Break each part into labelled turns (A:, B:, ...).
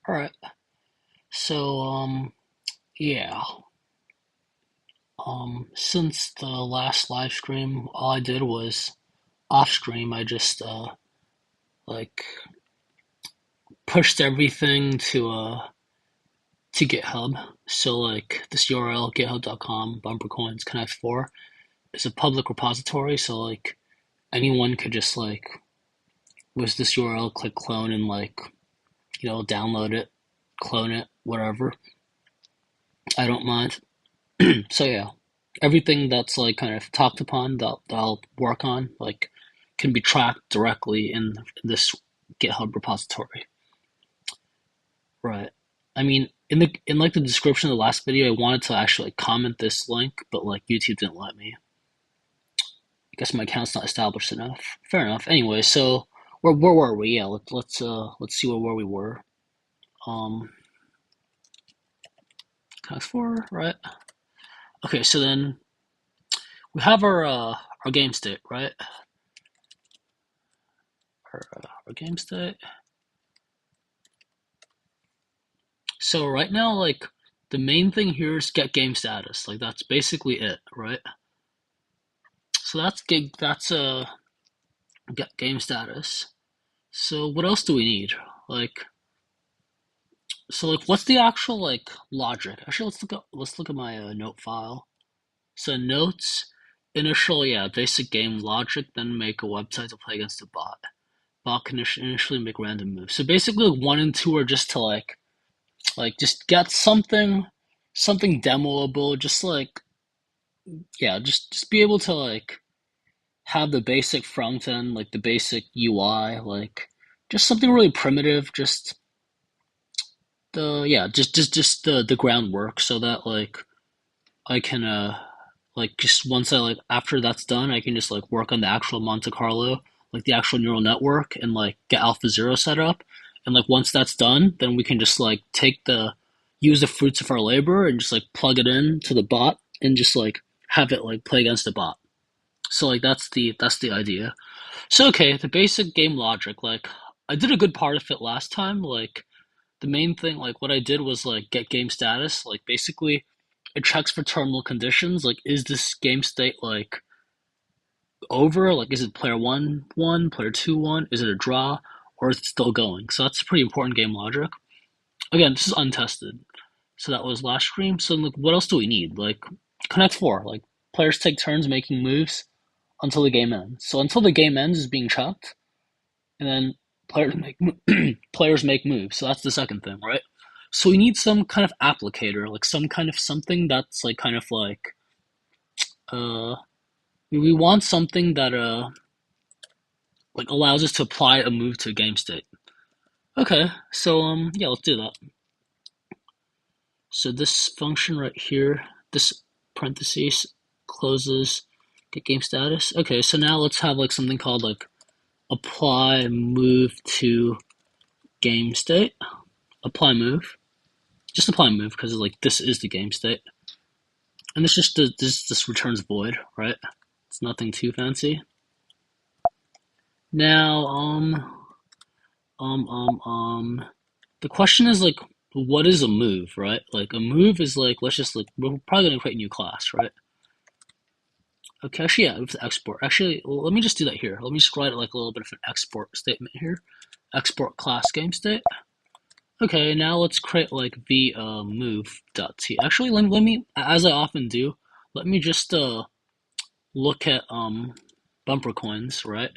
A: Alright, so, yeah. Since the last live stream, all I did was off stream, I just, like, pushed everything to GitHub. So, like, this URL, github.com, BumperCoins Connect 4, is a public repository, so, like, anyone could just, like, with this URL, click clone and, like, download it, clone it, whatever. I don't mind. So yeah, everything that's like kind of talked upon that I'll work on like can be tracked directly in this GitHub repository. Right. I mean, in like the description of the last video, I wanted to actually like, comment this link, but like YouTube didn't let me. I guess my account's not established enough. Fair enough. Anyway, so where were we? Yeah, let's see where we were. Connect 4, right? Okay, so then we have our game state, right? Our game state. So right now, like the main thing here is get game status. Like that's basically it, right? So that's get game status. So what else do we need? Like what's the actual like logic? Actually, let's look at my note file. So notes initial, yeah, basic game logic, then make a website to play against a bot. Bot can initially make random moves. So basically, like, 1 and 2 are just to like just get something demoable, just like yeah, just be able to like have the basic front end, like the basic UI, like just something really primitive, just the yeah, just the groundwork so that like I can like just once I like after that's done, I can just like work on the actual Monte Carlo, like the actual neural network and like get AlphaZero set up. And like once that's done, then we can just like use the fruits of our labor and just like plug it in to the bot and just like have it like play against the bot. So like that's the idea. So okay, the basic game logic, like I did a good part of it last time. Like the main thing, like what I did was like get game status. Like basically it checks for terminal conditions. Like is this game state like over? Like is it player one, player two one? Is it a draw? Or is it still going? So that's pretty important game logic. Again, this is untested. So that was last stream. So like what else do we need? Like Connect 4, like players take turns making moves until the game ends. So until the game ends is being checked, and then players make players make moves. So that's the second thing, right? So we need some kind of applicator, like some kind of something that's like kind of like uh we want something that like allows us to apply a move to a game state. Okay, so yeah, let's do that. So this function right here, this parentheses closes get game status. Okay, so now let's have like something called like apply move to game state. Apply move. Just apply move because like this is the game state. And this returns void, right? It's nothing too fancy. Now the question is like what is a move, right? Like a move is like let's just like we're probably gonna create a new class, right? Okay, actually yeah, we have to export. Actually, well, let me just do that here. Let me just write like a little bit of an export statement here. Export class game state. Okay, now let's create like the move.t. Actually, let me, as I often do, let me just look at BumperCoins, right?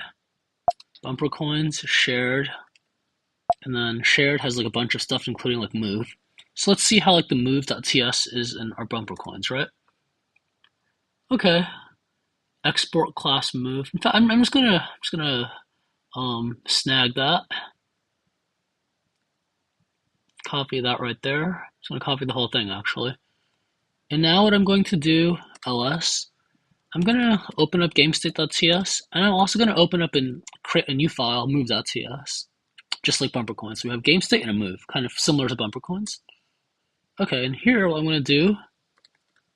A: BumperCoins shared, and then shared has like a bunch of stuff, including like move. So let's see how like the move.ts is in our BumperCoins, right? Okay, export class move. In fact, I'm just gonna snag that, copy that right there. Just gonna copy the whole thing actually. And now what I'm going to do, ls, I'm gonna open up gamestate.ts, and I'm also gonna open up and create a new file, move.ts, just like BumperCoins. So we have gamestate and a move, kind of similar to BumperCoins. Okay, and here what I'm gonna do,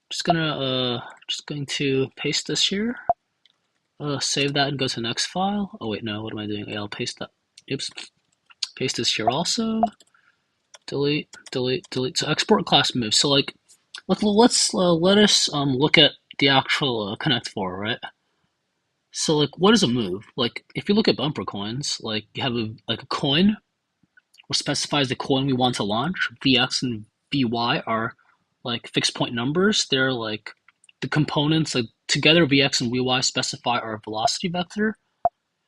A: just going to paste this here, save that and go to the next file. Oh wait, no, what am I doing? Okay, I'll paste that. Oops, paste this here also. delete, delete, delete. So export class move. So like, let us look at the actual connect for, right? So like, what is a move? Like, if you look at BumperCoins, like you have a coin which specifies the coin we want to launch. VX and VY are like fixed point numbers. They're like the components like together. VX and VY specify our velocity vector.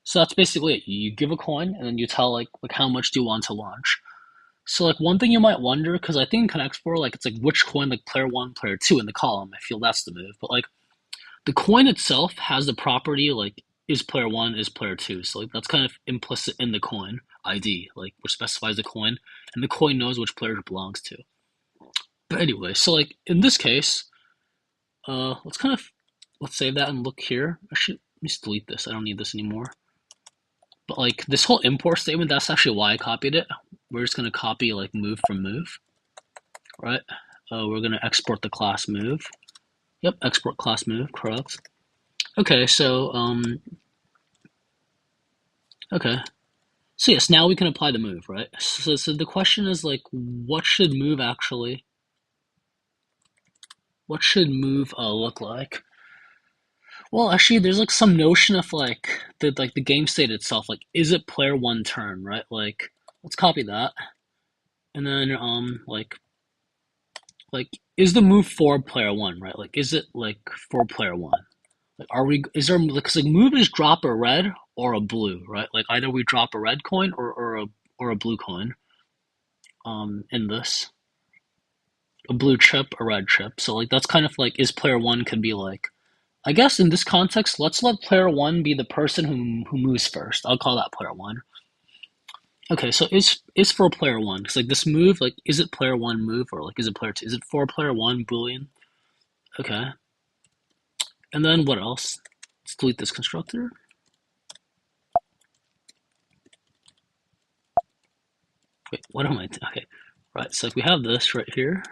A: So that's basically it. You give a coin and then you tell like how much do you want to launch. So like one thing you might wonder, because I think in Connect 4, like it's like which coin, like player one, player two in the column. I feel that's the move. But like the coin itself has the property like is player one, is player two. So like that's kind of implicit in the coin ID, like which specifies the coin, and the coin knows which player it belongs to. But anyway, so like in this case, let's save that and look here. Actually, let me just delete this. I don't need this anymore. But like this whole import statement, that's actually why I copied it. We're just gonna copy like move from move, right? We're gonna export the class move. Yep, export class move, correct. Okay, so okay. So yes, now we can apply the move, right? So the question is like, what should move look like? Well, actually, there's like some notion of like the game state itself. Like, is it player one turn, right? Like, let's copy that, and then like is the move for player one, right? Like, is it like for player one? Like, is there because like move is drop a red or a blue, right? Like either we drop a red coin or a blue coin. In this a blue chip, a red chip. So like that's kind of like is player one could be like I guess in this context, let's let player one be the person who moves first. I'll call that player one. Okay, so is for player one because like this move, like is it player one move or like is it player two? Is it for player one boolean? Okay, and then what else? Let's delete this constructor. Wait, what am I? Okay, right. So if we have this right here,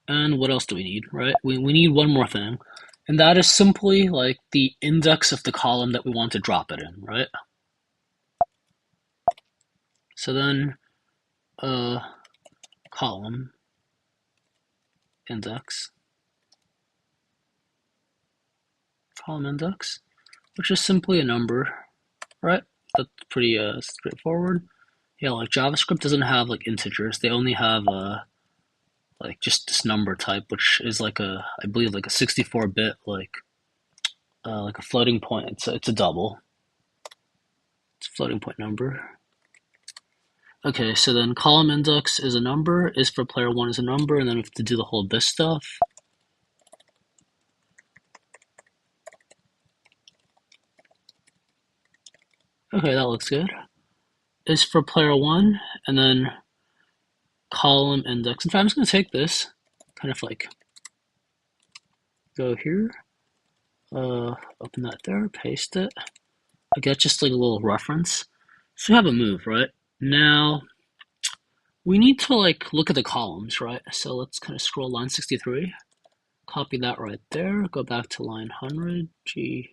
A: and what else do we need? Right, we need one more thing, and that is simply like the index of the column that we want to drop it in. Right. So then, column index, column index, which is simply a number, right? That's pretty straightforward. Yeah, like JavaScript doesn't have like integers; they only have like just this number type, which is like I believe like a 64-bit like a floating point. It's a double. It's a floating point number. Okay, so then column index is a number, is for player one is a number, and then we have to do the whole this stuff. Okay, that looks good. Is for player one, and then column index. In fact, I'm just going to take this, kind of like go here, open that there, paste it. I get just like a little reference. So we have a move, right? Now we need to like look at the columns, right? So let's kind of scroll line 63, copy that right there, go back to line 100, G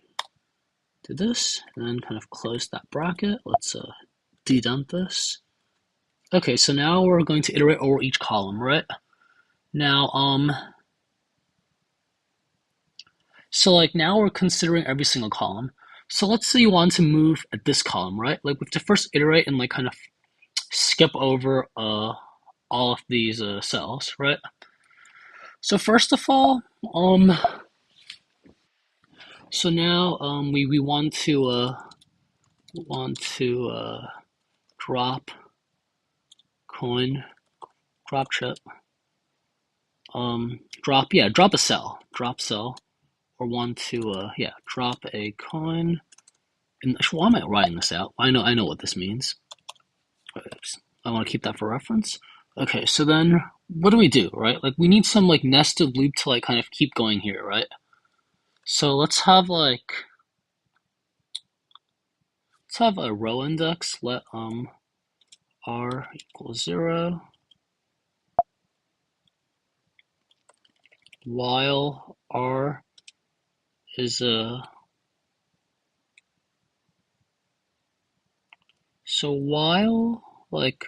A: to this, and then kind of close that bracket. Let's dedent this. Okay, so now we're going to iterate over each column, right? Now, so like now we're considering every single column. So let's say you want to move at this column, right? Like we have to first iterate and like kind of skip over all of these cells, right? So first of all, so now we want to drop coin, drop chip, drop a cell, drop cell, or want to drop a coin. And why am I writing this out? I know what this means. Oops. I want to keep that for reference. Okay, so then what do we do, right? Like we need some like nested loop to like kind of keep going here, right? So let's have a row index. Let r equals 0 while r is so while like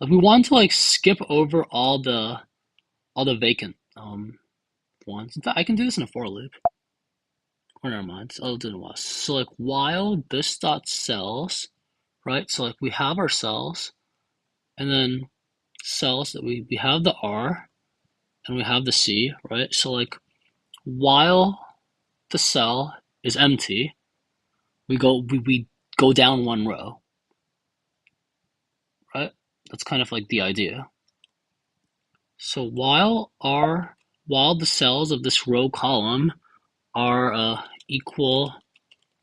A: we want to like skip over all the vacant ones. In fact, I can do this in a for loop. Or never mind. I'll do it once. So like while this dot cells, right? So like we have our cells, and then cells that we have the R and we have the C, right? So like while the cell is empty, we go down one row, right? That's kind of like the idea. So while the cells of this row column are equal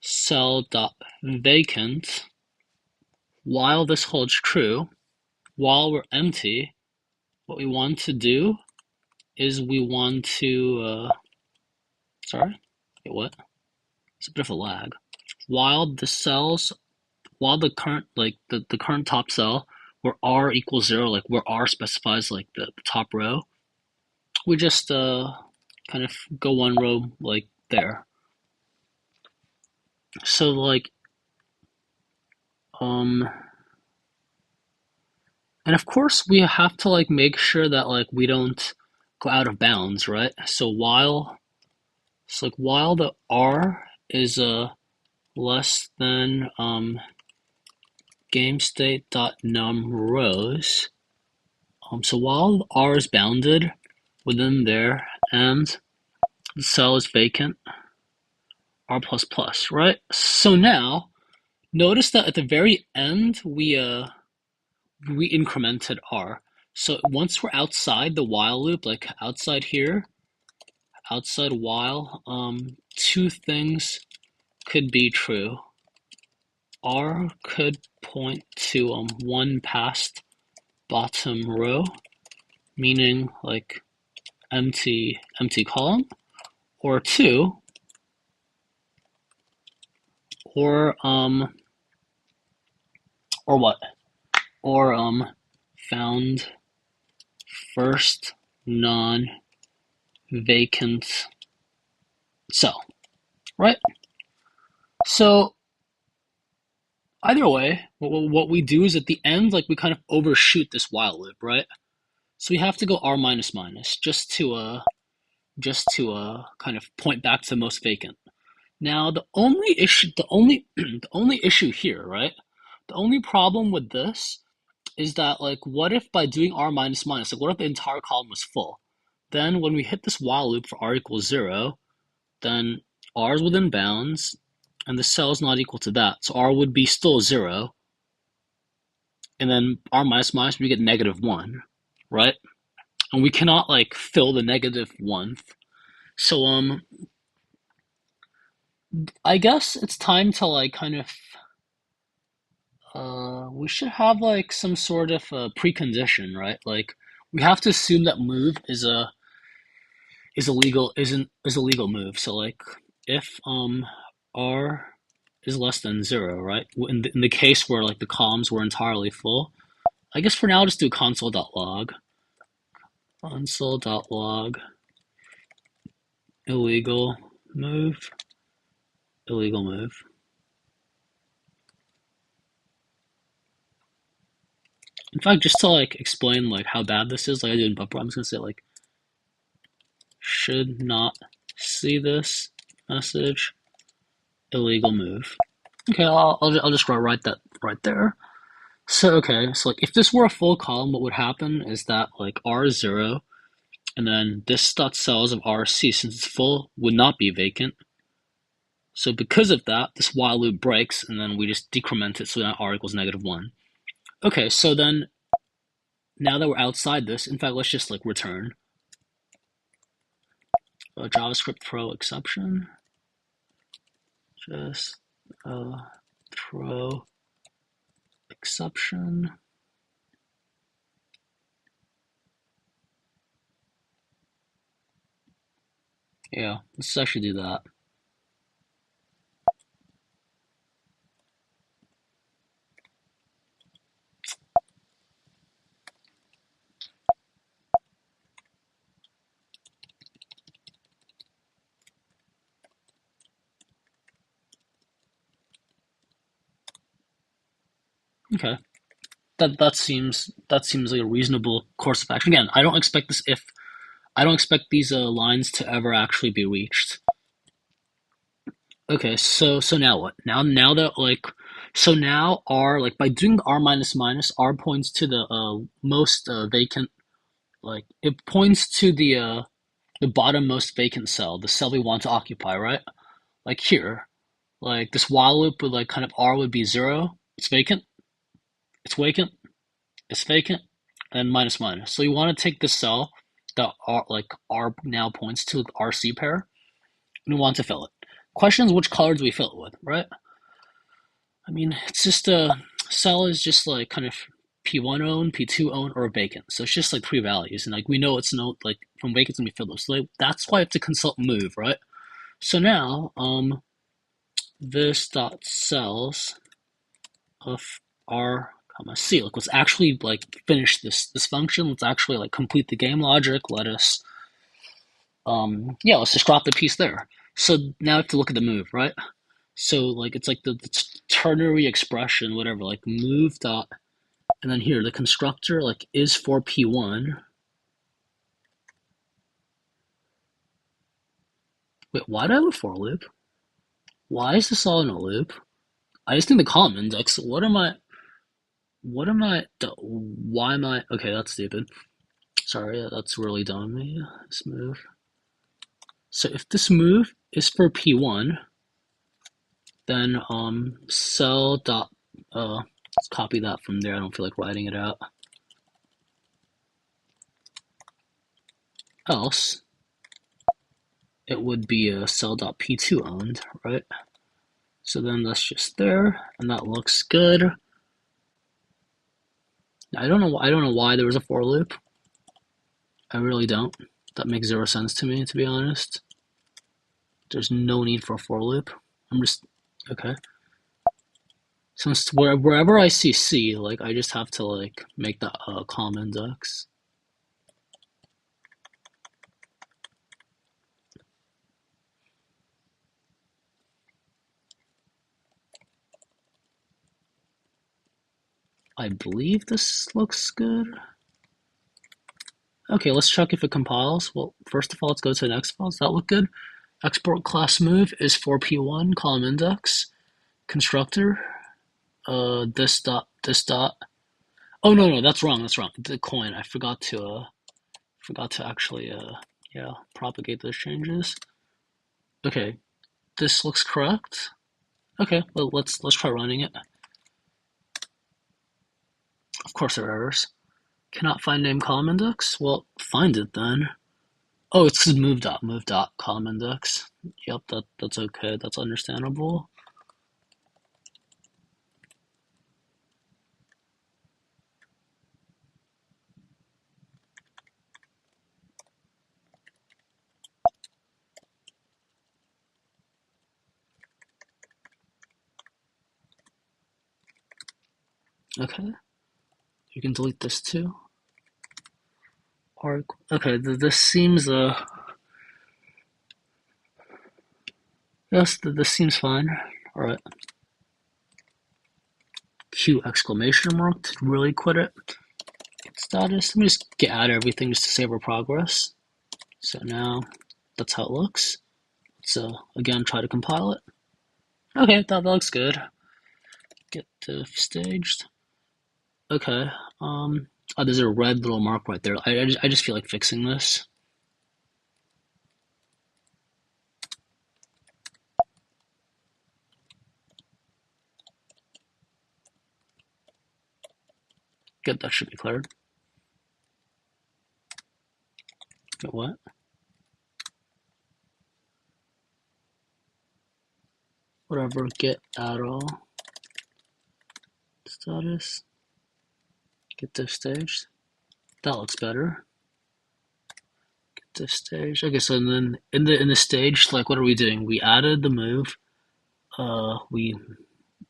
A: cell dot vacant, while this holds true, while we're empty, what we want to do is we want to sorry, wait, what? It's a bit of a lag. While the cells, while the current the current top cell where R equals 0, like where R specifies like the top row, we just kind of go one row like there. So like and of course we have to like make sure that like we don't go out of bounds, right? So while the R is less than GameState.num rows, so while R is bounded within there and the cell is vacant, R++, right? So now notice that at the very end we incremented R. So once we're outside the while loop, like outside here, outside while, two things could be true. R could point to one past bottom row, meaning like empty column, or two, or what? Or found first non-vacant cell, right? So either way, what we do is at the end, like we kind of overshoot this while loop, right? So we have to go R minus minus just to kind of point back to the most vacant. Now the only issue here, right? The only problem with this is that like what if by doing R minus minus, like what if the entire column was full? Then when we hit this while loop for R equals 0, then R is within bounds, and the cell is not equal to that. So R would be still 0, and then R minus minus, we get -1, right? And we cannot like fill the -1. So I guess it's time to like kind of we should have like some sort of precondition, right? Like we have to assume that move is a legal move. So like if R is less than 0, right? In the case where like the columns were entirely full, I guess for now I'll just do console.log. Console.log illegal move. Illegal move. In fact, just to like explain like how bad this is, like I did in Bumper, I'm just gonna say like should not see this message. Illegal move. Okay, I'll just write that right there. So okay, so like if this were a full column, what would happen is that like R is 0, and then this dot cells of RC, since it's full, would not be vacant. So because of that, this while loop breaks, and then we just decrement it so that R equals -1. Okay, so then now that we're outside this, in fact, let's just like return a JavaScript throw exception. Just throw exception. Yeah, let's actually do that. Okay. That seems like a reasonable course of action. Again, I don't expect these lines to ever actually be reached. Okay, so now what? Now that like so now R like by doing R minus minus, R points to the most vacant, like it points to the bottom most vacant cell, the cell we want to occupy, right? Like here, like this while loop would like kind of R would be zero, it's vacant, it's vacant, it's vacant, and minus minus. So you want to take the cell that R now points to the RC pair, and we want to fill it. Question is which color do we fill it with, right? I mean, it's just a cell is just like kind of P1 owned, P2 owned, or vacant. So it's just like three values, and like we know it's no like from vacant to be filled. So like, that's why I have to consult move, right? So now, this dot cells of R comma C. Like let's actually like finish this function. Let's actually like complete the game logic. Let us yeah, let's just drop the piece there. So now I have to look at the move, right? So like it's like the ternary expression, whatever, like move dot, and then here the constructor like is for P1. Wait, why do I have a for loop? Why is this all in a loop? I just think the column index. Why am I? Okay, that's stupid. Sorry, that's really dumb of me. This move. So if this move is for P1, then cell dot let's copy that from there. I don't feel like writing it out. Else it would be a cell dot P2 owned, right? So then that's just there, and that looks good. I don't know why there was a for loop. I really don't. That makes zero sense to me, to be honest. There's no need for a for loop. I'm just okay. Since wherever I see C, like I just have to like make that a column index. I believe this looks good. Okay, let's check if it compiles. Well, first of all, let's go to the next file. Does that look good? Export class move is for P1 column index constructor. This dot. Oh no, that's wrong. That's wrong. The coin. I forgot to actually yeah, propagate those changes. Okay, this looks correct. Okay, well let's try running it. Of course there are errors. Cannot find name column index. Well, find it then. Oh, it's move dot column index. Yep, that's okay. That's understandable. Okay, you can delete this too. Or okay, this seems yes, this seems fine. All right. Q exclamation mark to really quit it. Status. Let me just get out of everything just to save our progress. So now that's how it looks. So again, try to compile it. Okay, that looks good. Get to staged. Okay. Oh, there's a red little mark right there. I just feel like fixing this. Good, that should be cleared. Get what? Whatever. Get add all status. Get this staged. That looks better. Get this staged. Okay, so then in the stage, like what are we doing? We added the move. We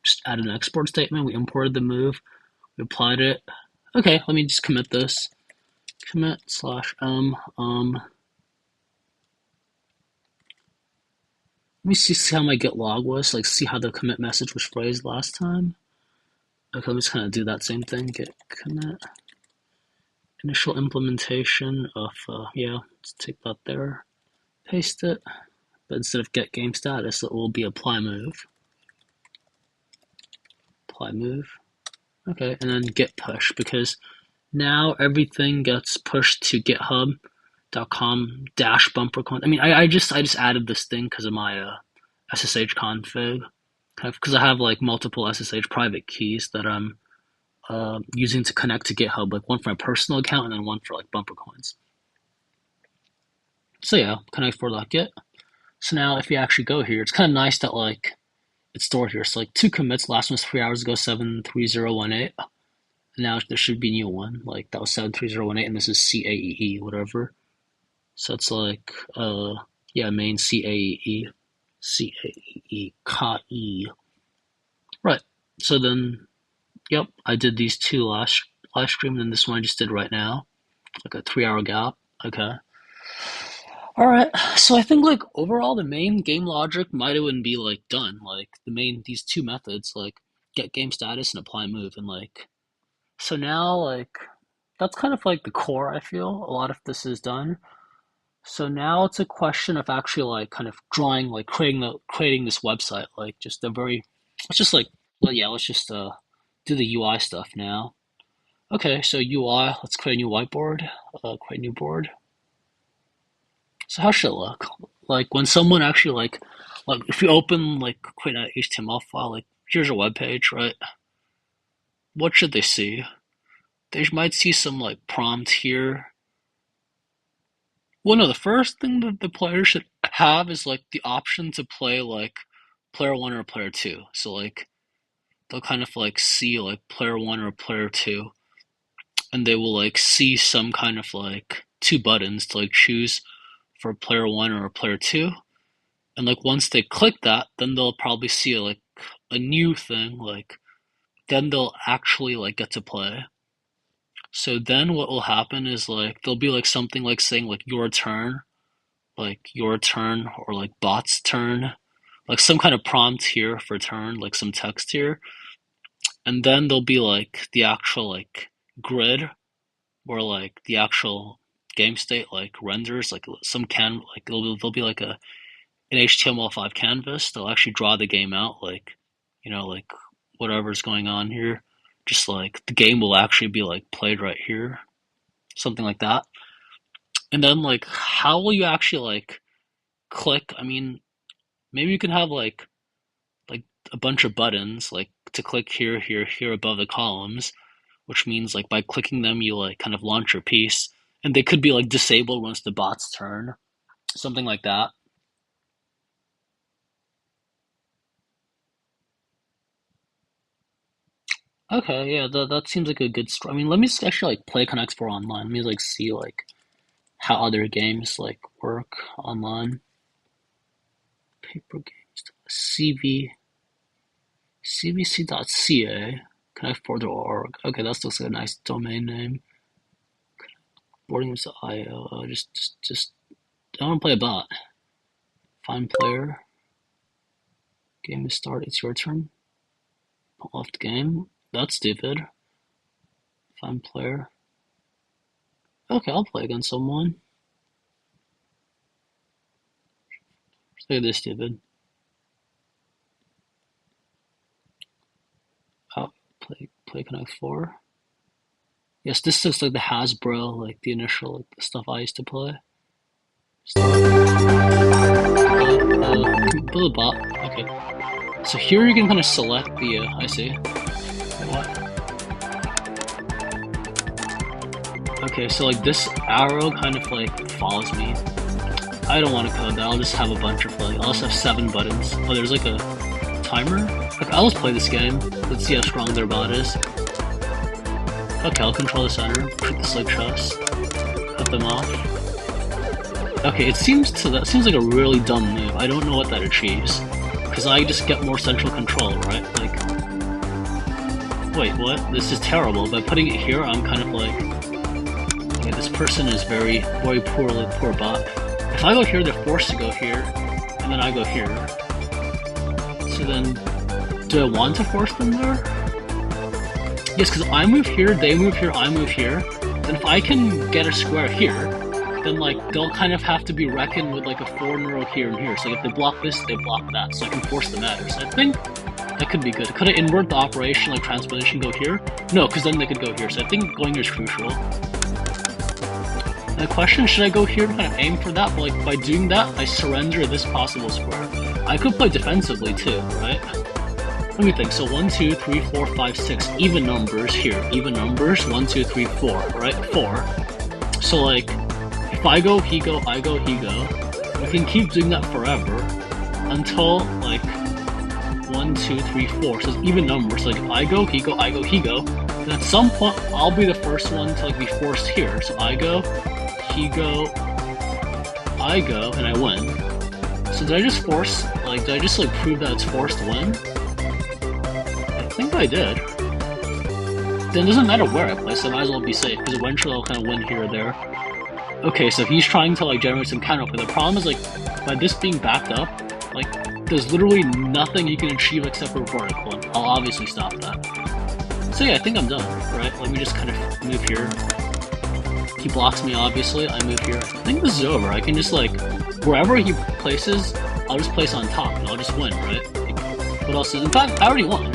A: just added an export statement. We imported the move. We applied it. Okay, let me just commit this. Commit slash let me see how my get log was, like see how the commit message was phrased last time. Okay, let me just kind of do that same thing. Get commit initial implementation of yeah. Let's take that there, paste it. But instead of get game status, it will be apply move. Apply move. Okay, and then git push, because now everything gets pushed to github.com/BumperCoins. I mean, I just added this thing because of my SSH config, because I have like multiple SSH private keys that I'm using to connect to GitHub, like one for my personal account and then one for like BumperCoins. So yeah, connect for.git. So now if you actually go here, it's kind of nice that like it's stored here. So like 2 commits, last one was 3 hours ago, 73018. And now there should be a new one, like that was 73018, and this is CAEE, whatever. So it's like yeah, main CAEE, CAEE, right. So then, yep, I did these 2 last stream, and then this one I just did right now, like a 3-hour gap. Okay. All right. So I think like overall the main game logic might even be like done. Like these 2 methods, like get game status and apply move, and like so now like that's kind of like the core. I feel a lot of this is done. So now it's a question of actually like kind of drawing, like creating this website, like just a very, let's just like, well, yeah, let's just do the UI stuff now. Okay, so UI, let's create a new whiteboard, create a new board. So how should it look? Like when someone actually like if you open like create an HTML file, like here's a web page, right? What should they see? They might see some like prompt here. Well, no, the first thing that the player should have is like the option to play like player 1 or player 2. So like they'll kind of like see like player 1 or player 2, and they will like see some kind of like 2 buttons to like choose for player 1 or player 2. And like once they click that, then they'll probably see like a new thing, like then they'll actually like get to play. So then what will happen is like there'll be like something like saying like your turn, or like bot's turn, like some kind of prompt here for turn, like some text here. And then there'll be like the actual like grid where like the actual game state like renders, like like there'll be like an HTML5 canvas. They'll actually draw the game out, like, like whatever's going on here. Just like the game will actually be like played right here, something like that. And then like how will you actually like click? I mean, maybe you can have like a bunch of buttons like to click here, here, here above the columns, which means like by clicking them you like kind of launch your piece, and they could be like disabled once the bot's turn, something like that. Okay, yeah, that seems like a good story. I mean, let me just actually like play Connect 4 online. Let me like see like how other games like work online. Paper games, cvc.ca, connect4.org. Okay, that looks like a nice domain name. Boardgames.io. Just. I want to play a bot. Find player. Game is start. It's your turn. Pull off the game. That's stupid. Find player. Okay, I'll play against someone. Look at this, stupid. Oh, play Connect 4. Yes, this looks like the Hasbro, like the initial, like the stuff I used to play. Build a bot. Okay. So here you can kind of select the. I see. What? Okay, so like this arrow kind of like follows me. I don't want to code that. I'll just have a bunch of like. I'll also have 7 buttons. Oh, there's like a timer. Okay, I'll just play this game. Let's see how strong their bot is. Okay, I'll control the center. Shoot the slingshots. Cut them off. Okay, that seems like a really dumb move. I don't know what that achieves, because I just get more central control, right? Like, wait, what? This is terrible. By putting it here, I'm kind of like, okay, this person is very poor bot. If I go here, they're forced to go here, and then I go here. So then, do I want to force them there? Yes, because I move here, they move here, I move here. Then if I can get a square here, then like they'll kind of have to be reckoned with like a 4 in a row here and here. So like, if they block this, they block that. So I can force the matter. So I think that could be good. Could I invert the operation, like transposition, go here? No, because then they could go here. So I think going here is crucial. And the question, should I go here to kind of aim for that? But like by doing that, I surrender this possible square. I could play defensively too, right? Let me think. So 1, 2, 3, 4, 5, 6. Even numbers here. Even numbers. 1, 2, 3, 4. Right? 4. So like, if I go, he go, I go, he go. We can keep doing that forever until like 1, 2, 3, 4. So it's even numbers. So like if I go, he go, I go, he go. And at some point, I'll be the first one to like be forced here. So I go, he go, I go, and I win. So did I just force? Like, did I just like prove that it's forced to win? I think I did. Then it doesn't matter where I play, so I might as well be safe, because eventually I'll kind of win here or there. Okay, so he's trying to like generate some counter, but the problem is like, by this being backed up, like, there's literally nothing you can achieve except for vertical, and I'll obviously stop that. So yeah, I think I'm done, right? Let me just kind of move here. He blocks me, obviously. I move here. I think this is over. I can just like, wherever he places, I'll just place on top, and I'll just win, right? Like, what else is, in fact, I already won.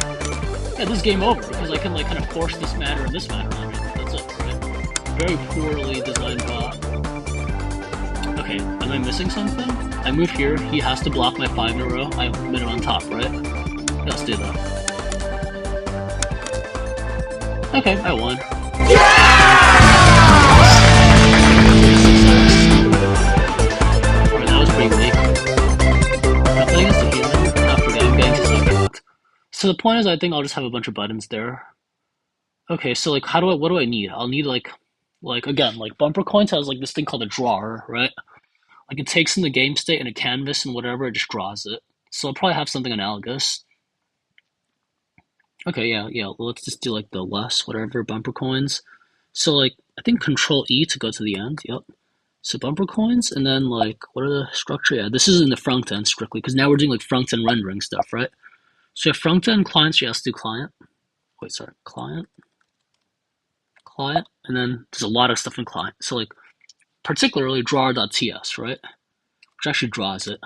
A: Yeah, this is game over, because I can like kind of force this matter and this matter on him. That's it, right? Very poorly designed bot. Okay, am I missing something? I move here, he has to block my 5 in a row. I mid him on top, right? Yeah, let's do that. Okay, I won. Alright, that was pretty weak. I'm playing against the human. I forget, I'm getting too sidetracked. So the point is, I think I'll just have a bunch of buttons there. Okay, so like, what do I need? I'll need like again, like BumperCoins has like this thing called a drawer, right? Like it takes in the game state and a canvas and whatever, it just draws it. So I'll probably have something analogous. Okay, yeah. Well, let's just do like the less whatever BumperCoins. So like, I think Control E to go to the end. Yep. So BumperCoins, and then like, what are the structure? Yeah, this is in the front end strictly, because now we're doing like front end rendering stuff, right? So you have front end clients, you have to do client. Wait, sorry, client, and then there's a lot of stuff in client. So like, particularly drawer.ts, right? Which actually draws it.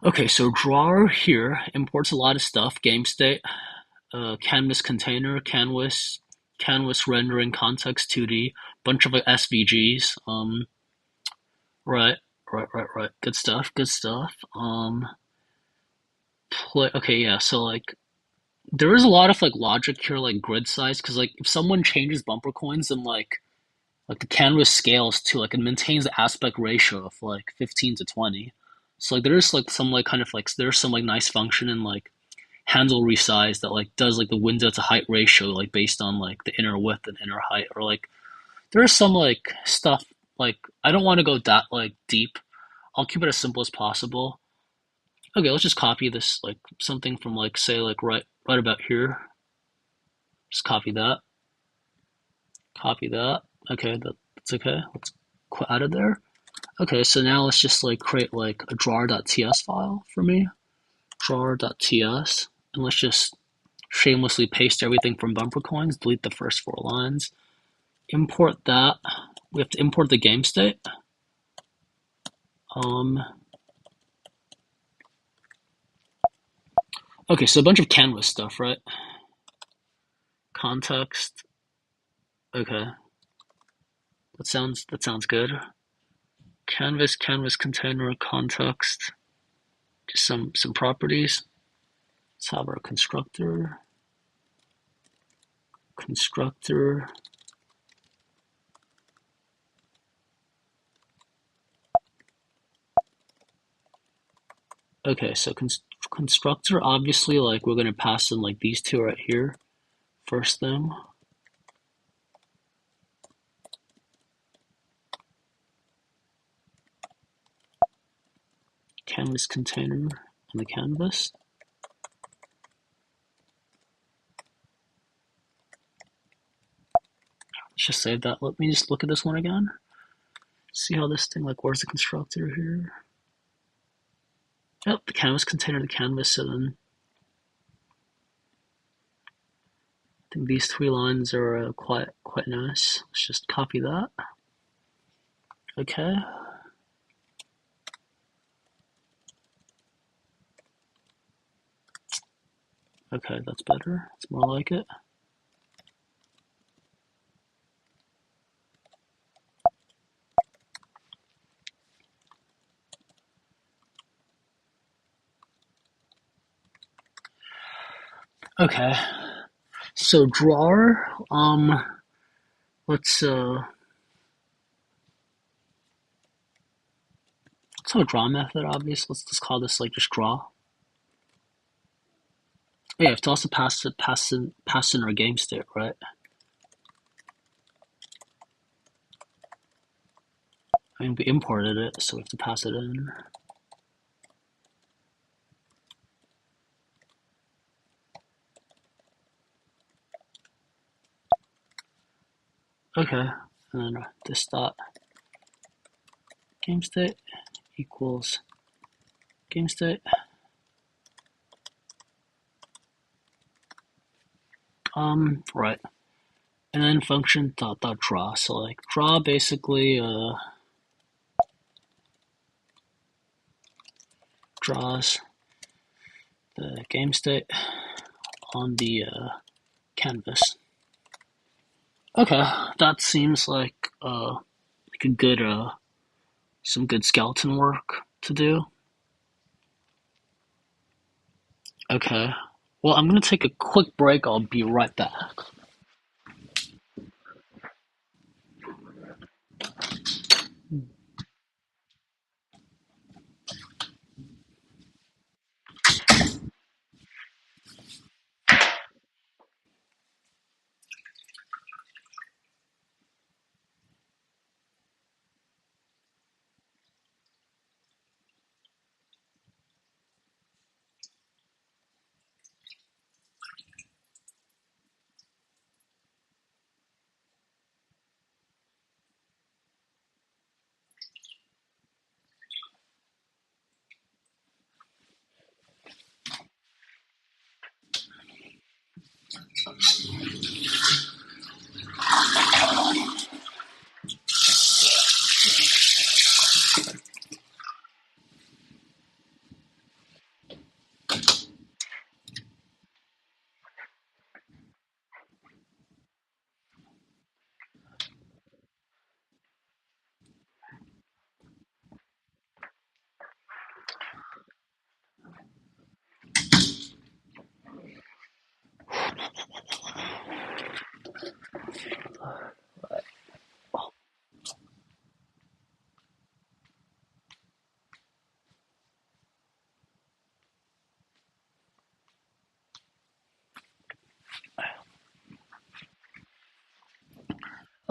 A: Okay, so drawer here imports a lot of stuff. Game state, canvas container, canvas rendering, context 2D, bunch of like SVGs. Right. Good stuff. Okay, yeah. So like, there is a lot of like logic here, like grid size, because like if someone changes BumperCoins, then like the canvas scales too, like it maintains the aspect ratio of like 15 to 20. So like there's like some like kind of like there's some like nice function in like handle resize that like does like the window to height ratio like based on like the inner width and inner height, or like there's some like stuff like I don't want to go that like deep. I'll keep it as simple as possible. Okay, let's just copy this like something from like say like right about here. Just copy that. Copy that. Okay, that's okay. Let's quit out of there. Okay, so now let's just like create like a drawer.ts file for me. Drawer.ts. And let's just shamelessly paste everything from BumperCoins, delete the first 4 lines. Import that. We have to import the game state. Okay, so a bunch of canvas stuff, right? Context. Okay. That sounds good. Canvas container, context. Just some properties. Let's have our constructor. Okay, so constructor, obviously, like we're gonna pass in like these two right here. First them. Canvas container on the canvas. Let's just save that. Let me just look at this one again. See how this thing, like, where's the constructor here? Yep, the canvas container, the canvas, so then think these three lines are quite nice. Let's just copy that. Okay. Okay, that's better. It's more like it. Okay. So drawer, let's have a draw method, obviously. Let's just call this like just draw. Oh, yeah, you have to also pass in our game state, right? I mean, we imported it, so we have to pass it in. Okay, and then this dot game state equals game state. Right. And then function dot draw. So like draw basically draws the game state on the canvas. Okay, that seems like a good some good skeleton work to do. Okay. Well, I'm gonna take a quick break. I'll be right back.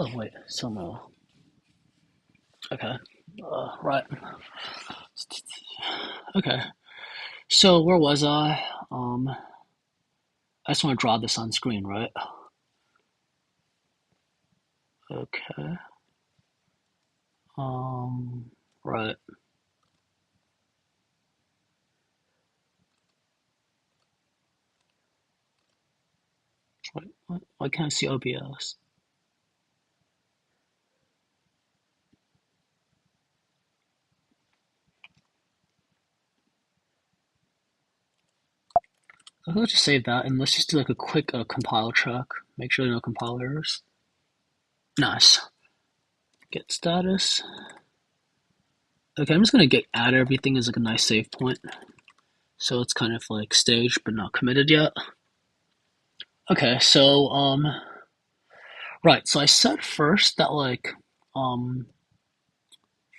A: Oh wait, so no. Okay. Right. Okay. So where was I? I just want to draw this on screen, right? Okay. Right. Why can't I see OBS? Let's just save that and let's just do like a quick compile check. Make sure there are no compile errors. Nice. Get status. Okay, I'm just gonna get add everything as like a nice save point. So it's kind of like staged but not committed yet. Okay, so right, so I said first that like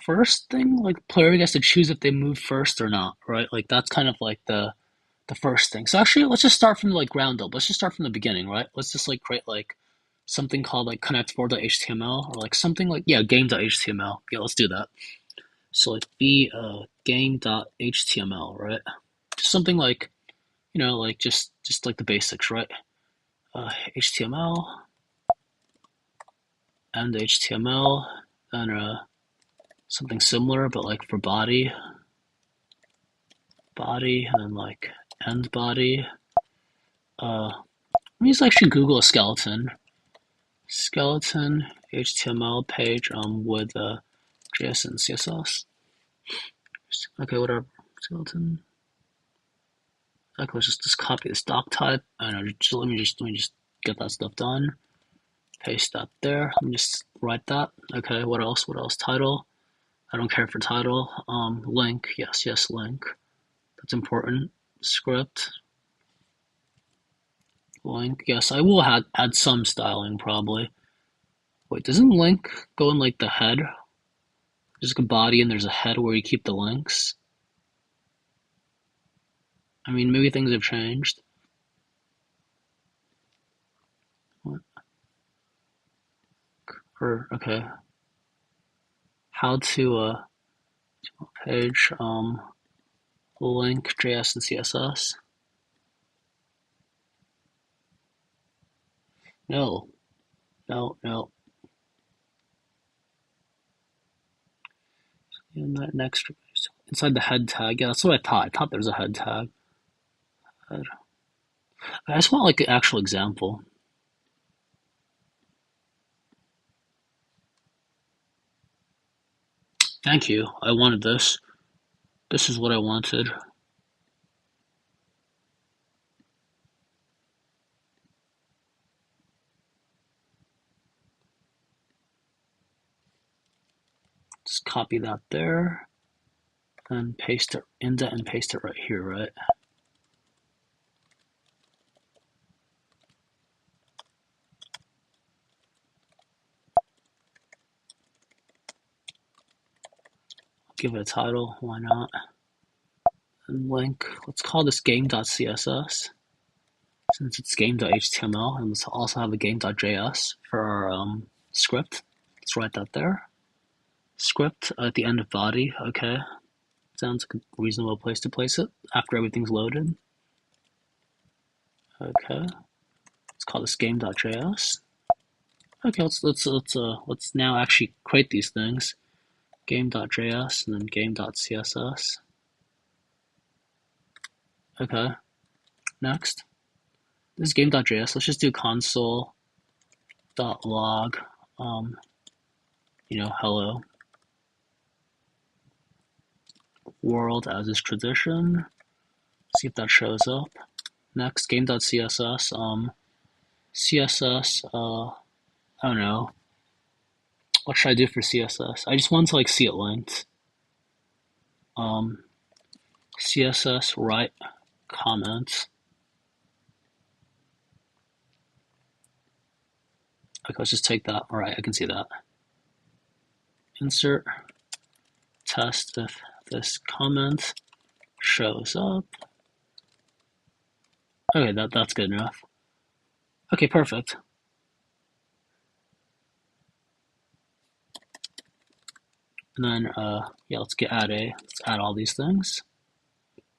A: first thing, like player gets to choose if they move first or not, right? Like that's kind of like the first thing. So actually let's just start from like ground up. Let's just start from the beginning, right? Let's just like create like something called like connect4.html or like something like yeah, game.html. Yeah, let's do that. So like be game.html, right? Just something like like just like the basics, right? HTML and HTML and something similar but like for body and then like end body me just actually Google a skeleton HTML page with JS and CSS. Okay, whatever. Skeleton. Okay, let's just copy this doc type. I don't know. Let me just get that stuff done. Paste that there. Let me just write that. Okay, what else? What else? Title. I don't care for title. Link. Yes, link. That's important. Script. Link. Yes, I will add some styling probably. Wait, doesn't link go in like the head? There's like a body and there's a head where you keep the links. I mean, maybe things have changed. What? Or okay. How to page link JS and CSS. No. And that next inside the head tag. Yeah, that's what I thought. I thought there was a head tag. Head. I just want like an actual example. Thank you. I wanted this. This is what I wanted. Just copy that there. And paste it, indent and paste it right here, right? Give it a title, why not? And link, let's call this game.css since it's game.html, and let's also have a game.js for our script. Let's write that there. Script at the end of body, okay. Sounds like a reasonable place to place it after everything's loaded. Okay, let's call this game.js. Okay, let's now actually create these things. Game.js and then game.css. Okay, next. This is game.js. Let's just do console.log, hello world as is tradition. See if that shows up. Next, game.css. CSS. I don't know. What should I do for CSS? I just want to like see it linked. CSS write comments. Okay, let's just take that. All right, I can see that. Insert test if this comment shows up. Okay, that's good enough. Okay, perfect. And then, yeah, let's add all these things.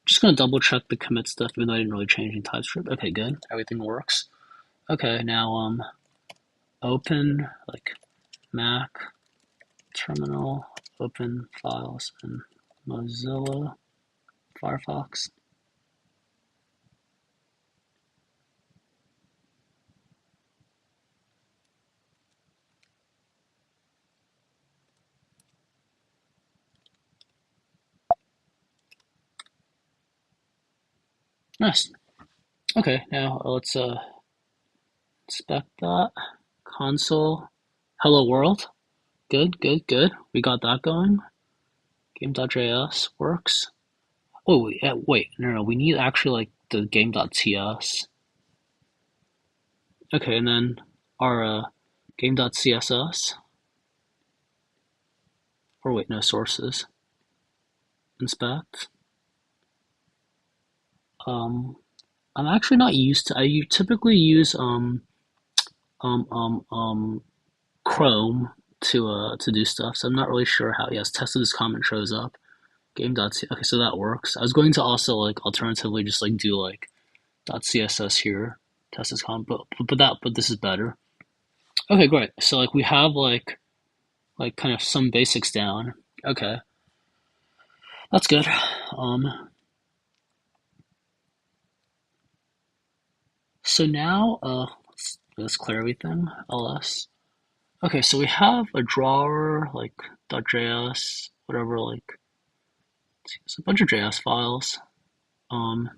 A: Just gonna double check the commit stuff, even though I didn't really change any TypeScript. Okay, good, everything works. Okay, now, open, like, Mac, terminal, open files in Mozilla Firefox. Nice. Okay, now let's inspect that. Console, hello world. Good. We got that going. Game.js works. Oh, wait, no, we need actually like the game.ts. Okay, and then our game.css. Or wait, no, sources. Inspect. I'm actually not used to. I typically use Chrome to do stuff. So I'm not really sure how. Yes, test of this comment shows up. Game.c. Okay, so that works. I was going to also like alternatively just like do like .css here, test this comment, but this is better. Okay, great. So like we have like kind of some basics down. Okay, that's good. So now, let's clear everything. ls. Okay, so we have a drawer like .js, whatever, like it's a bunch of JS files. Um,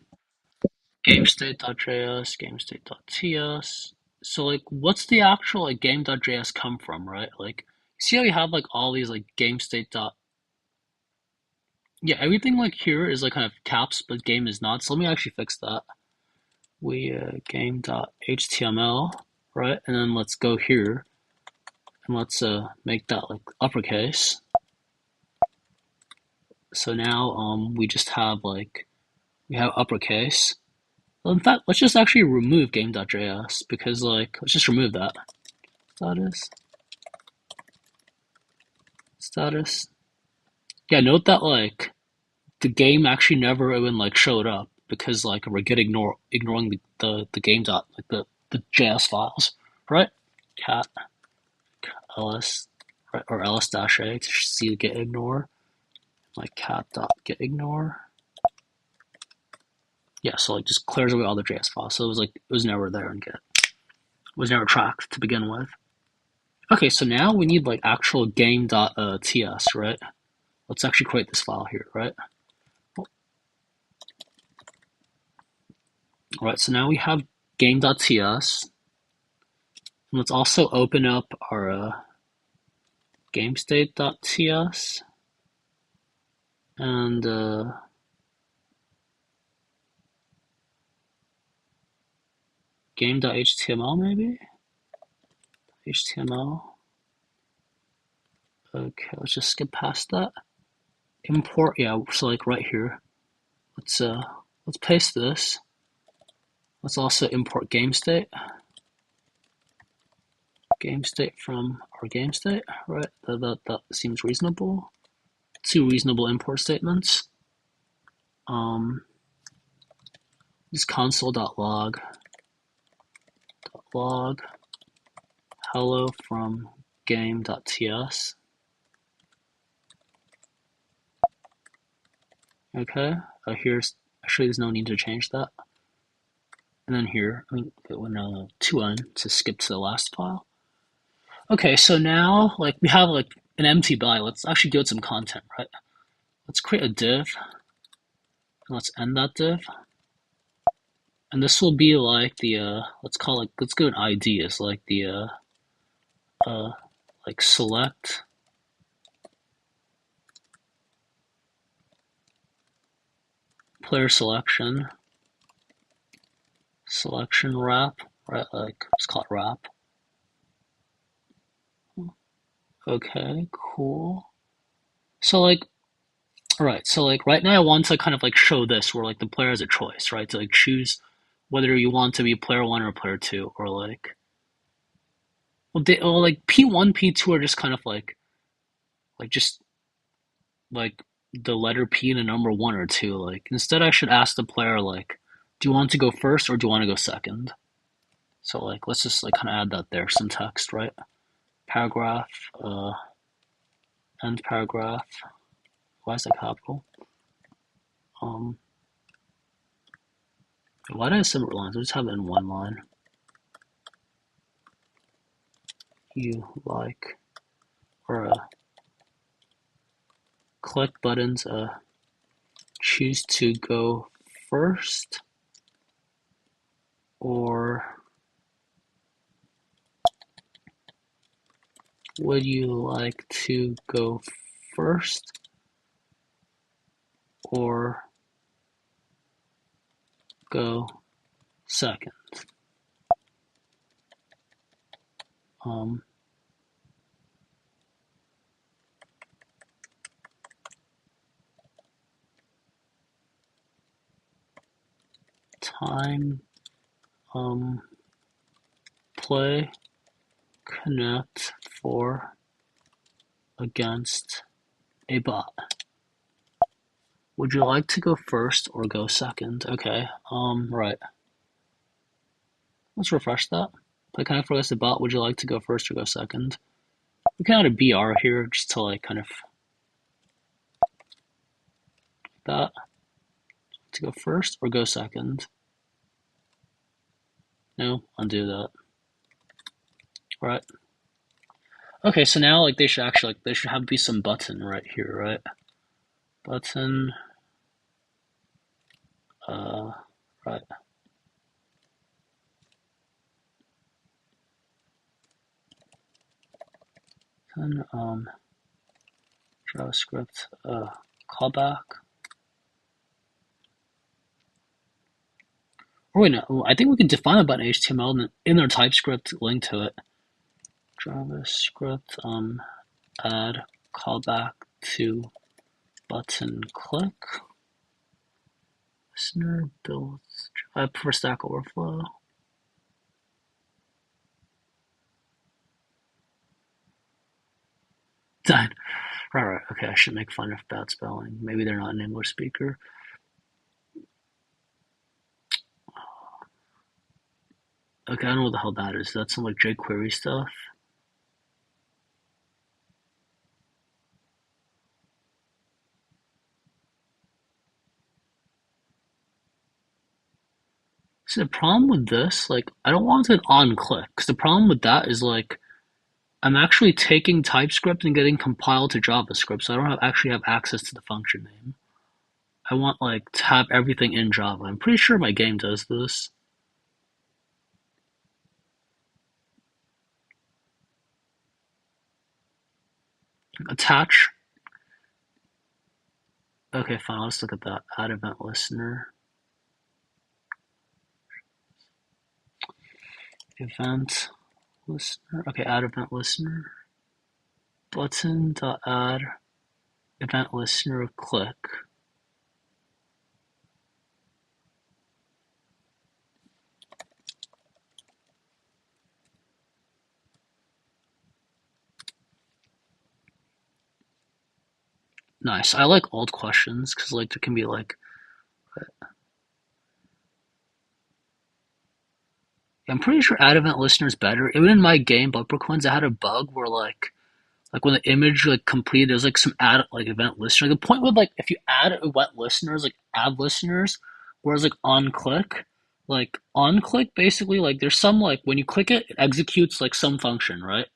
A: GameState.js, GameState.ts. So like, what's the actual like game.js come from, right? Like, see how you have like all these like GameState. Yeah, everything like here is like kind of caps, but game is not. So let me actually fix that. We game.html, right? And then let's go here and let's make that like uppercase. So now we just have like we have uppercase. Well, in fact, let's just actually remove game.js because like let's just remove that. Status. Yeah, note that like the game actually never even like showed up because like we're ignoring the game dot like the JS files, right? Cat ls, right, or ls dash a to see the get ignore, like cat dot get ignore. Yeah, so like just clears away all the JS files. So it was like it was never there in Git. It was never tracked to begin with. Okay, so now we need like actual game.ts, right? Let's actually create this file here, right? All right, so now we have game.ts. Let's also open up our gamestate.ts and game.html maybe? HTML. Okay, let's just skip past that. Import, yeah, so like right here. Let's paste this. Let's also import gamestate. Gamestate from our gamestate, right? That seems reasonable. Two reasonable import statements. Just console.log hello from game.ts. Okay, here's actually there's no need to change that. And then here, I mean, when 2n to skip to the last file. Okay, so now like we have like an empty body. Let's actually give it some content, right? Let's create a div. And let's end that div. And this will be like the let's call it, let's go an ID is like the like select player selection wrap, right? Like let's call it wrap. Okay, cool. So like, all right, so like right now I want to kind of like show this where like the player has a choice, right? To like choose whether you want to be player one or player two, or like, well, like P1, P2 are just kind of like just like the letter P and a number one or two. Like instead, I should ask the player like, do you want to go first or do you want to go second? So like, let's just like kind of add that there, some text, right? Paragraph, end paragraph. Why is that capital? Um, why do I have separate lines? I just have it in one line. You like, or click buttons, choose to go first, or would you like to go first or go second? Um, time, play, connect for against a bot. Would you like to go first or go second? Okay, right. Let's refresh that. Play connect for against a bot. Would you like to go first or go second? We can add a BR here just to like kind of that. To go first or go second. No, undo that. Right. Okay, so now like they should actually like there should have to be some button right here, right? Button, uh, right. Then JavaScript, callback. Or wait, no, I think we can define a button HTML and then in our TypeScript link to it. JavaScript, add callback to button click. Listener builds for Stack Overflow. Done. Right. Okay, I should make fun of bad spelling. Maybe they're not an English speaker. Okay, I don't know what the hell that is. That's some like jQuery stuff. See, the problem with this, like, I don't want it on click. Because the problem with that is like I'm actually taking TypeScript and getting compiled to JavaScript, so I don't actually have access to the function name. I want like to have everything in Java. I'm pretty sure my game does this. Attach. Okay, fine. Let's look at that. Add event listener. Event listener. Okay, add event listener. Button.add event listener click. Nice. I like old questions because like there can be like I'm pretty sure add event listener is better. Even in my game BumperCoins, I had a bug where like when the image like completed, there's like some add like event listener. The point with like if you add event listeners, like add listeners, whereas like on click basically like there's some like when you click it, it executes like some function, right?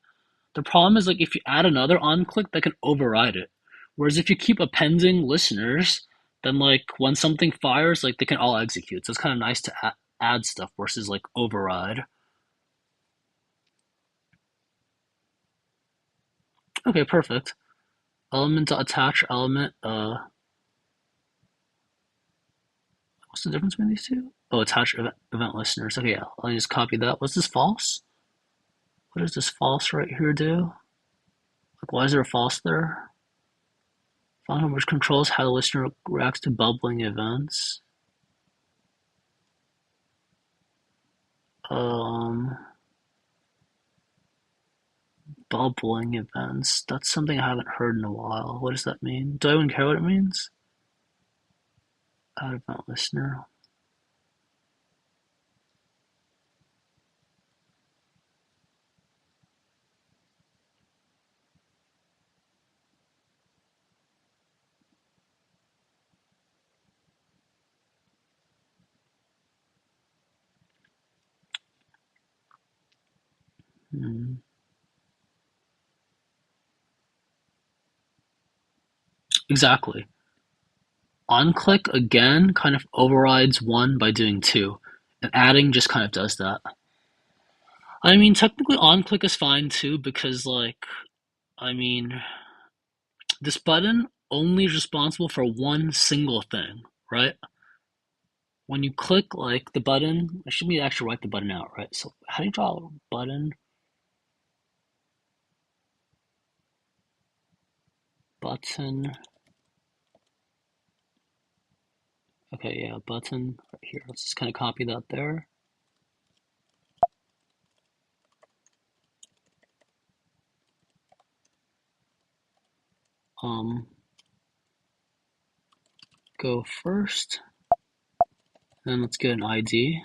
A: The problem is like if you add another on click, that can override it. Whereas if you keep appending listeners, then like when something fires, like they can all execute. So it's kind of nice to add stuff versus like override. Okay, perfect. Element to attach element. What's the difference between these two? Oh, attach event listeners. Okay, yeah. I'll just copy that. What's this false? What does this false right here do? Like, why is there a false there? Function which controls how the listener reacts to bubbling events. Um, bubbling events. That's something I haven't heard in a while. What does that mean? Do I even care what it means? Add event listener. Hmm. Exactly. On click again kind of overrides one by doing two, and adding just kind of does that. I mean, technically on click is fine too because like I mean, this button only is responsible for one single thing, right? When you click like the button, I should be actually write the button out, right? So how do you draw a button? Button. Okay, yeah, button right here. Let's just kind of copy that there. Um, go first. Then let's get an ID.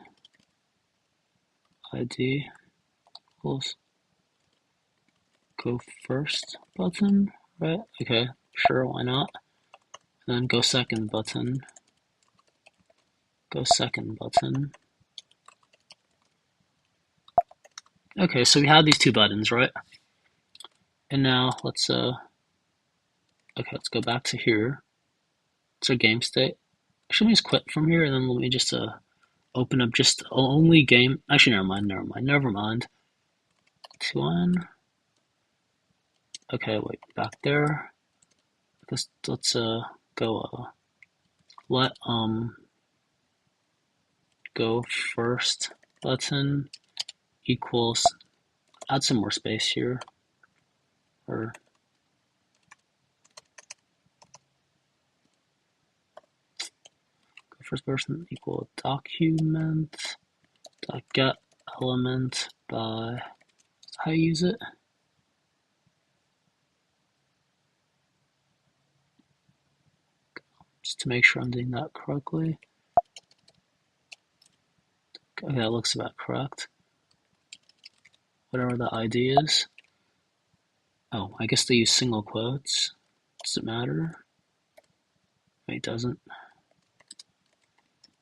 A: ID equals go first button, right? Okay, sure, why not? And then go second button. Go second button. Okay, so we have these two buttons, right? And now let's go back to here. It's our game state. Actually, let me just quit from here, and then let me just open up just only game. Actually, never mind. 2-1. Okay, wait, back there. Let's go let go first button equals, add some more space here, or go first person equal document dot get element by, how you use it? Just to make sure I'm doing that correctly. Okay, that looks about correct. Whatever the ID is. Oh, I guess they use single quotes. Does it matter? It doesn't.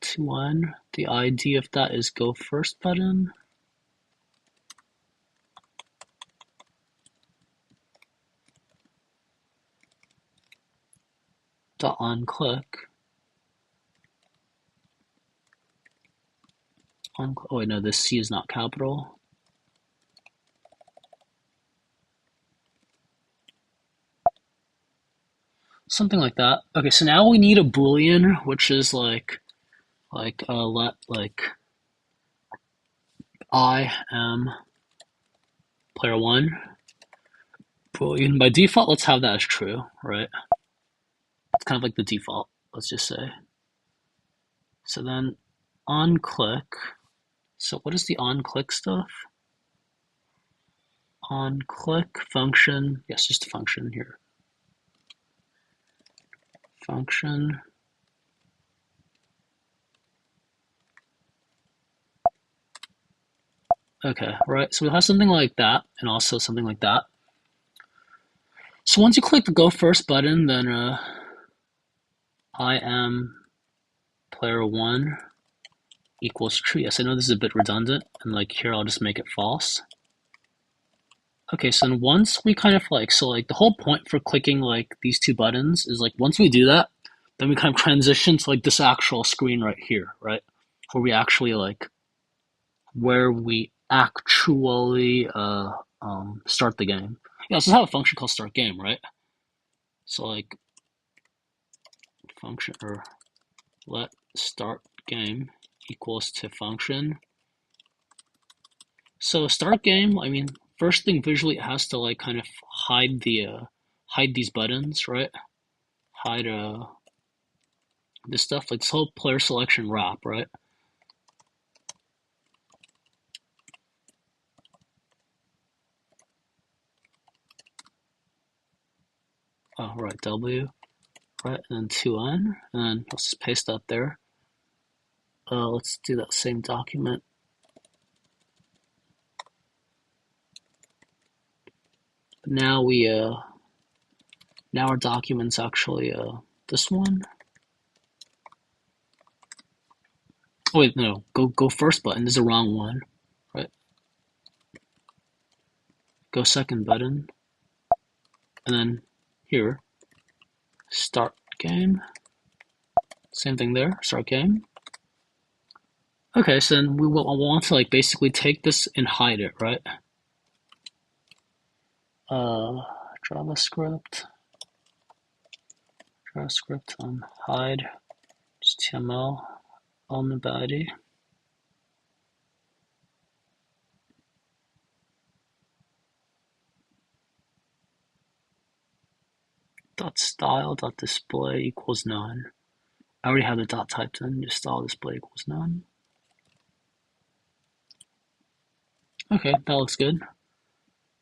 A: 2-1. The ID of that is go first button. Dot on click. Oh wait, no, this C is not capital. Something like that. Okay, so now we need a boolean, which is let I am player one. Boolean. By default, let's have that as true, right? It's kind of like the default, let's just say. So then on click. So what is the on click stuff? On click function. Yes, just a function here. Function. Okay, right. So we'll have something like that and also something like that. So once you click the go first button, then I am player one equals true. Yes, I know this is a bit redundant, and like here I'll just make it false. Okay, so then once we kind of the whole point for clicking like these two buttons is like once we do that, then we kind of transition to like this actual screen right here, right? Where we actually start the game. Yeah, so this is how a function called start game, right? So like function or let start game equals to function. So start game, I mean, first thing visually it has to like kind of hide these buttons, right? Hide this stuff, like this whole player selection wrap, right? Oh, right, W, right, and then 2N, and then let's just paste that there. Let's do that same document. Now now our document's actually this one. Oh wait, no, go first button. This is the wrong one, right? Go second button, and then here, start game. Same thing there, start game. Okay, so then we will want to like basically take this and hide it, right? JavaScript hide HTML element body. Dot style dot display equals none. I already have the dot typed in. Just style display equals none. Okay, that looks good.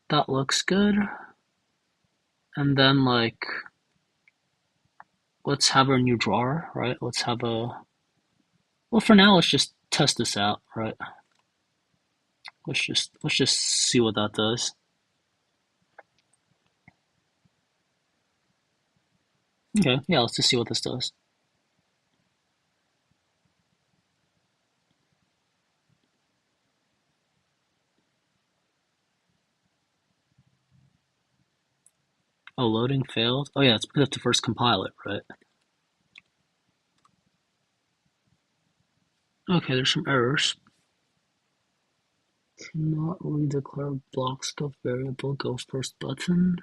A: That looks good. And then like, let's have our new drawer, right? Let's have well, for now, let's just test this out, right? Let's just see what that does. Okay, yeah, let's just see what this does. Oh, loading failed? Oh yeah, it's because I have to first compile it, right? Okay, there's some errors. Cannot redeclare block scope variable, go first button.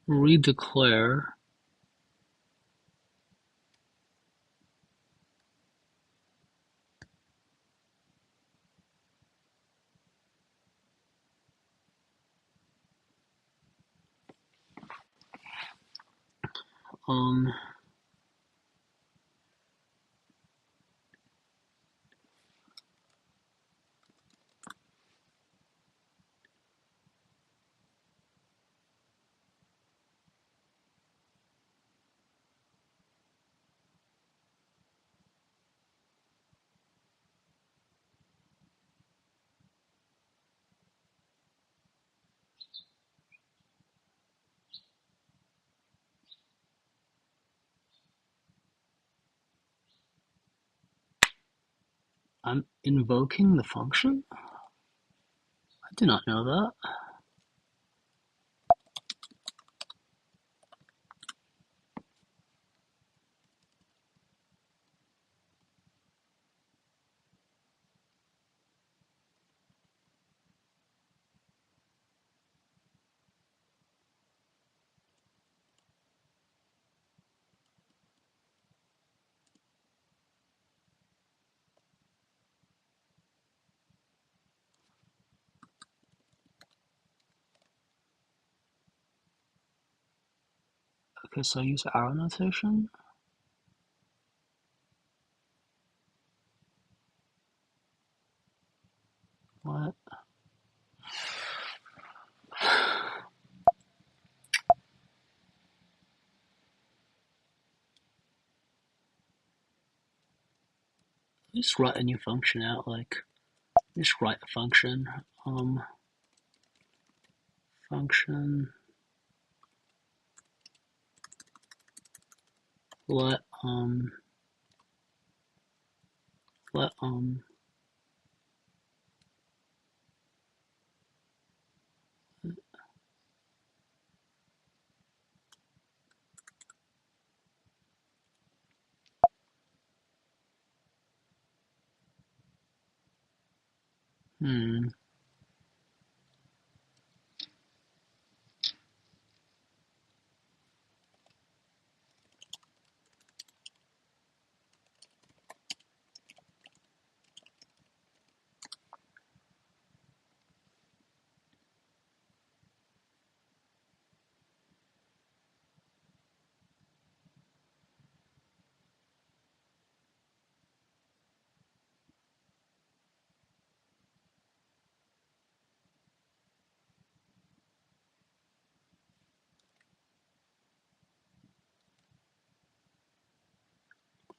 A: Redeclare. Um, I'm invoking the function? I did not know that. Okay, so I use arrow notation? What? Just write a new function out, like, just write a function. Function let let hmm.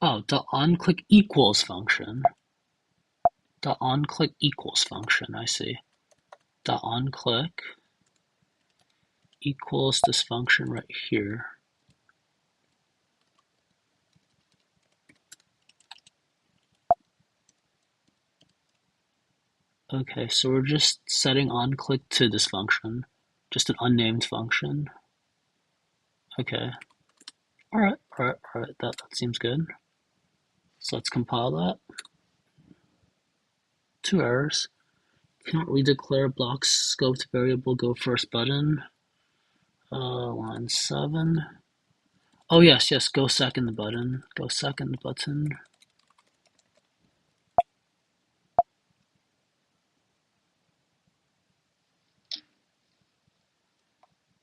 A: Oh, the onClick equals function. The onClick equals function, I see. The onClick equals this function right here. Okay, so we're just setting onClick to this function. Just an unnamed function. Okay. Alright, that seems good. So let's compile that. 2 errors. Cannot redeclare block scoped variable go first button. Line 7. Oh yes, go second button. Go second button.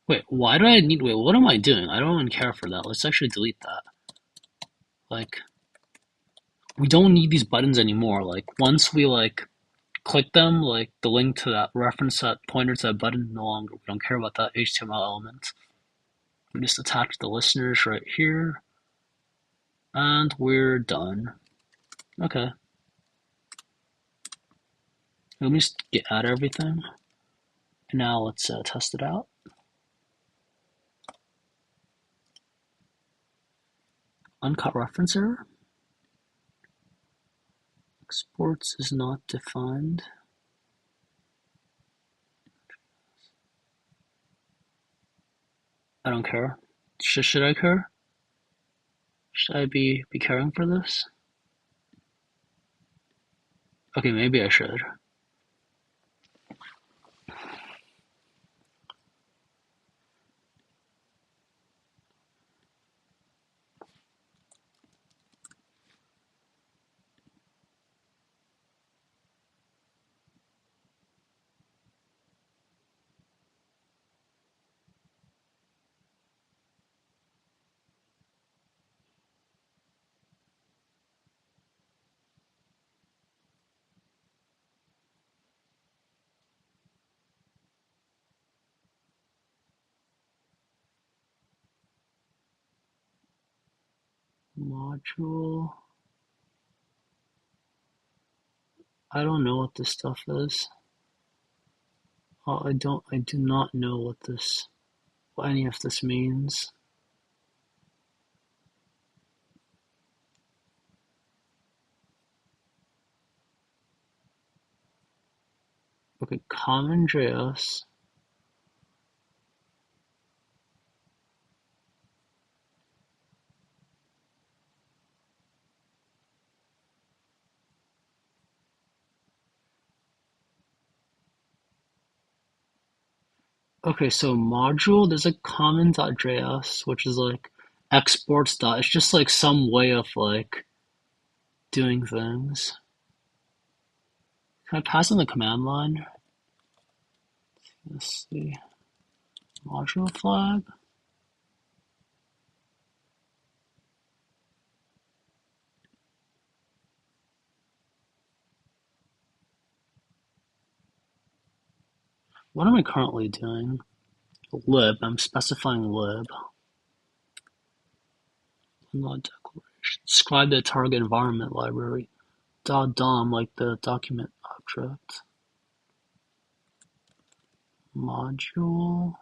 A: Wait, why do I need, wait, what am I doing? I don't even care for that. Let's actually delete that. Like, we don't need these buttons anymore. Like, once we, like, click them, like, the link to that reference, that pointer to that button, no longer, we don't care about that HTML element. We just attach the listeners right here, and we're done. Okay. Let me just get out of everything. And now let's test it out. Uncut reference error. Exports is not defined. I don't care. Should I care? Should I be caring for this? Okay, maybe I should. Module. I don't know what this stuff is. I do not know what any of this means. Okay, common JS. Okay, so module, there's a common.js, which is like exports. It's just like some way of like doing things. Can I pass in the command line? Let's see. Module flag. What am I currently doing? Lib. I'm specifying lib. Not declaration. Describe the target environment library. .dom, like the document object. Module.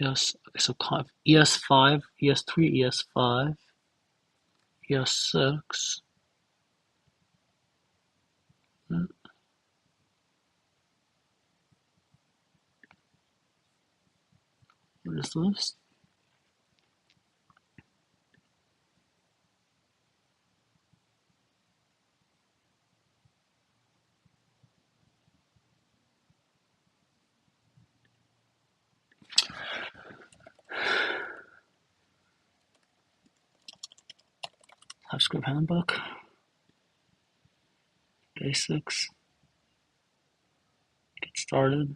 A: ES. Okay, so ES5, ES3, ES5, ES6. What is this? TypeScript handbook. Basics. Get started.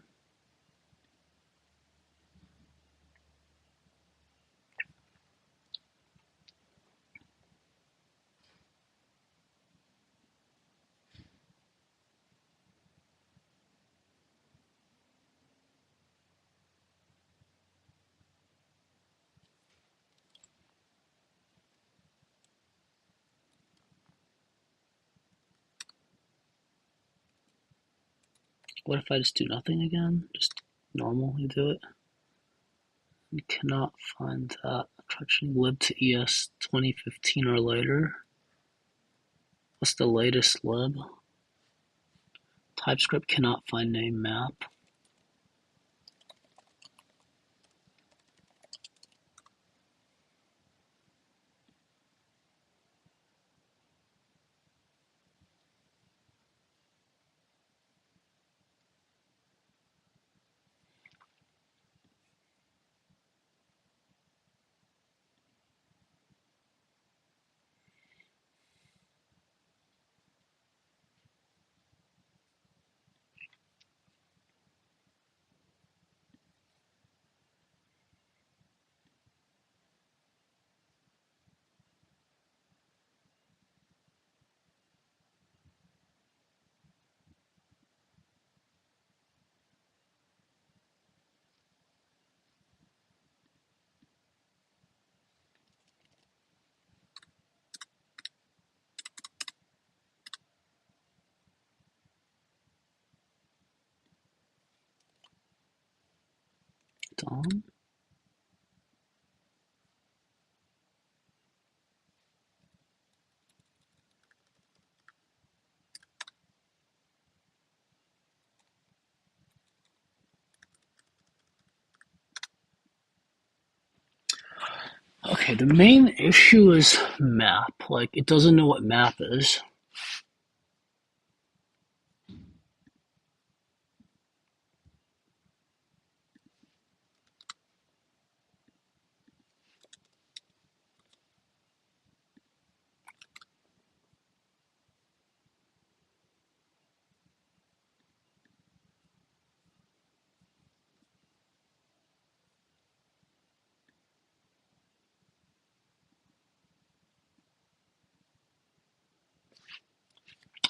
A: What if I just do nothing again? Just normally do it? You cannot find that. Try changing lib to ES 2015 or later. What's the latest lib? TypeScript cannot find name map. Done. Okay, the main issue is map. Like, it doesn't know what map is.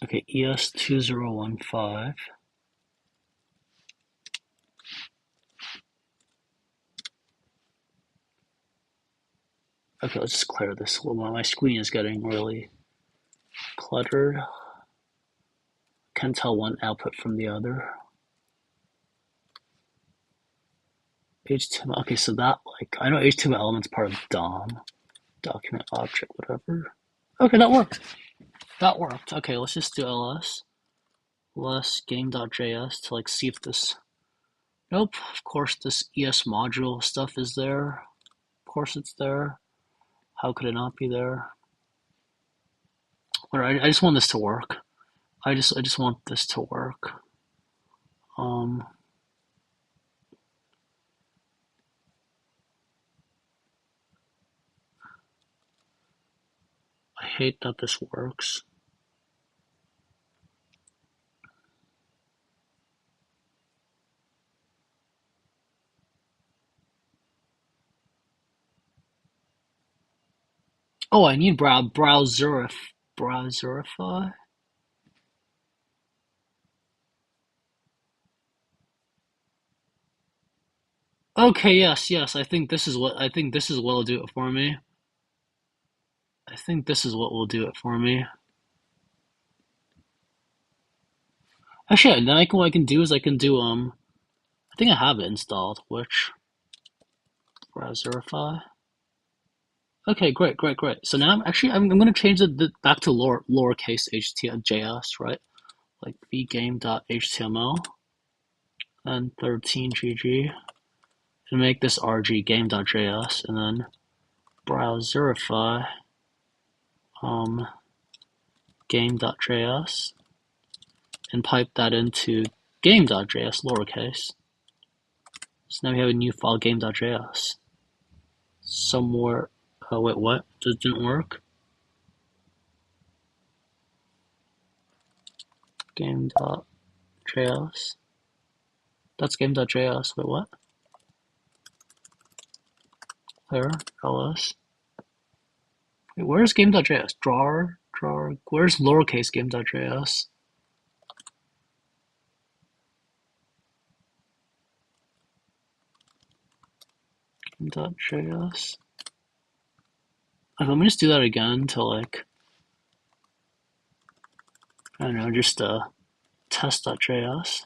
A: Okay, ES2015. Okay, let's just clear this. Well, my screen is getting really cluttered. Can't tell one output from the other. HTML. Okay, so that, like, I know HTML element's part of DOM, document object, whatever. Okay, that worked. That worked. Okay, let's just do ls game.js to like see if this. Nope. Of course, this ES module stuff is there. Of course, it's there. How could it not be there? Whatever. I just want this to work. I just want this to work. I hate that this works. Oh, I need browserify. Okay, yes. I think this is what will do it for me. I think this is what will do it for me. Actually, then what I can do is I can do I think I have it installed. Which browserify. Okay, great. So now I'm gonna change it back to lowercase html.js, right? Like vgame.html and 13gg and make this rg game.js and then browserify game.js and pipe that into game.js lowercase. So now we have a new file game.js. Somewhere, oh wait, what? This didn't work? Game.js. That's game.js. Wait, what? Where? ls. Wait, where's game.js? Drawer. Where's lowercase game.js? Game.js. Okay, let me just do that again to like, I don't know, just test.js.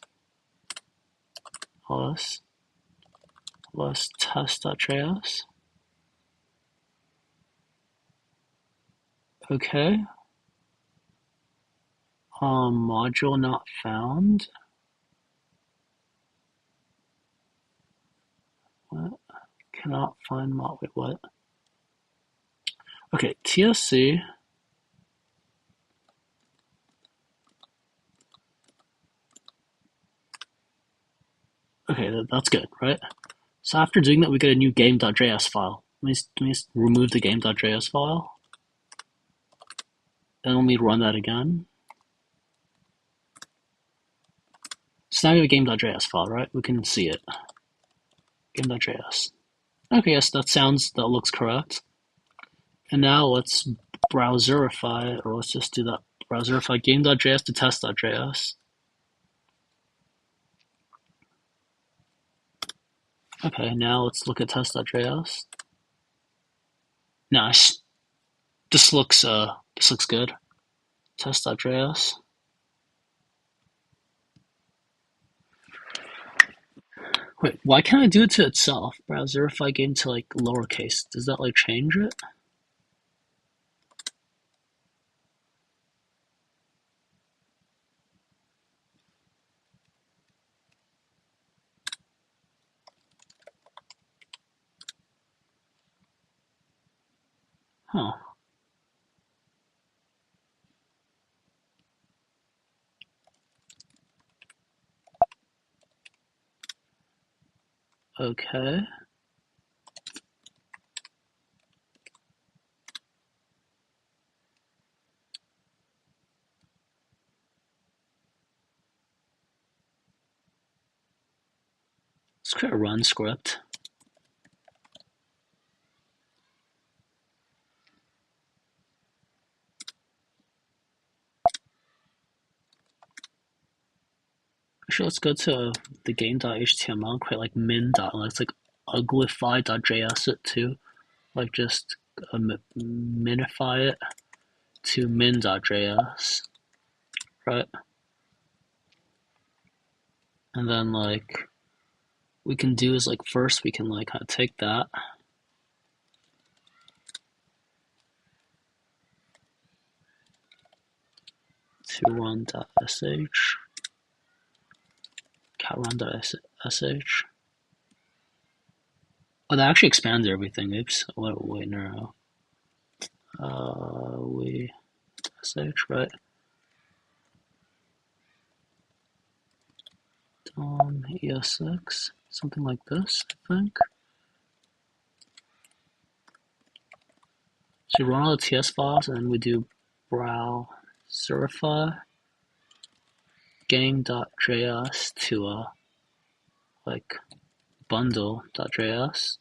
A: ls test.js. Okay. Module not found. What? Cannot find mod. Wait, what? Okay, TSC. Okay, that's good, right? So after doing that, we get a new game.js file. Let me remove the game.js file. And let me run that again. So now we have a game.js file, right? We can see it. Game.js. Okay, yes, that looks correct. And now let's browserify, or let's just do that. Browserify game.js to test.js. Okay, now let's look at test.js. Nice. This looks good. Test.js. Wait, why can't I do it to itself? Browserify game to like lowercase. Does that like change it? Huh. Okay. Let's create a run script. Actually, let's go to the game.html, create like min. Let's like uglify.js it too. Like just minify it to min.js, right? And then like we can do is like first we can like kind of take that to run.sh, cat run.sh. Oh, that actually expands everything. Oops. Wait, no. We sh, right? ESX, something like this, I think. So we run all the TS files and then we do browserify game.js to like bundle.js.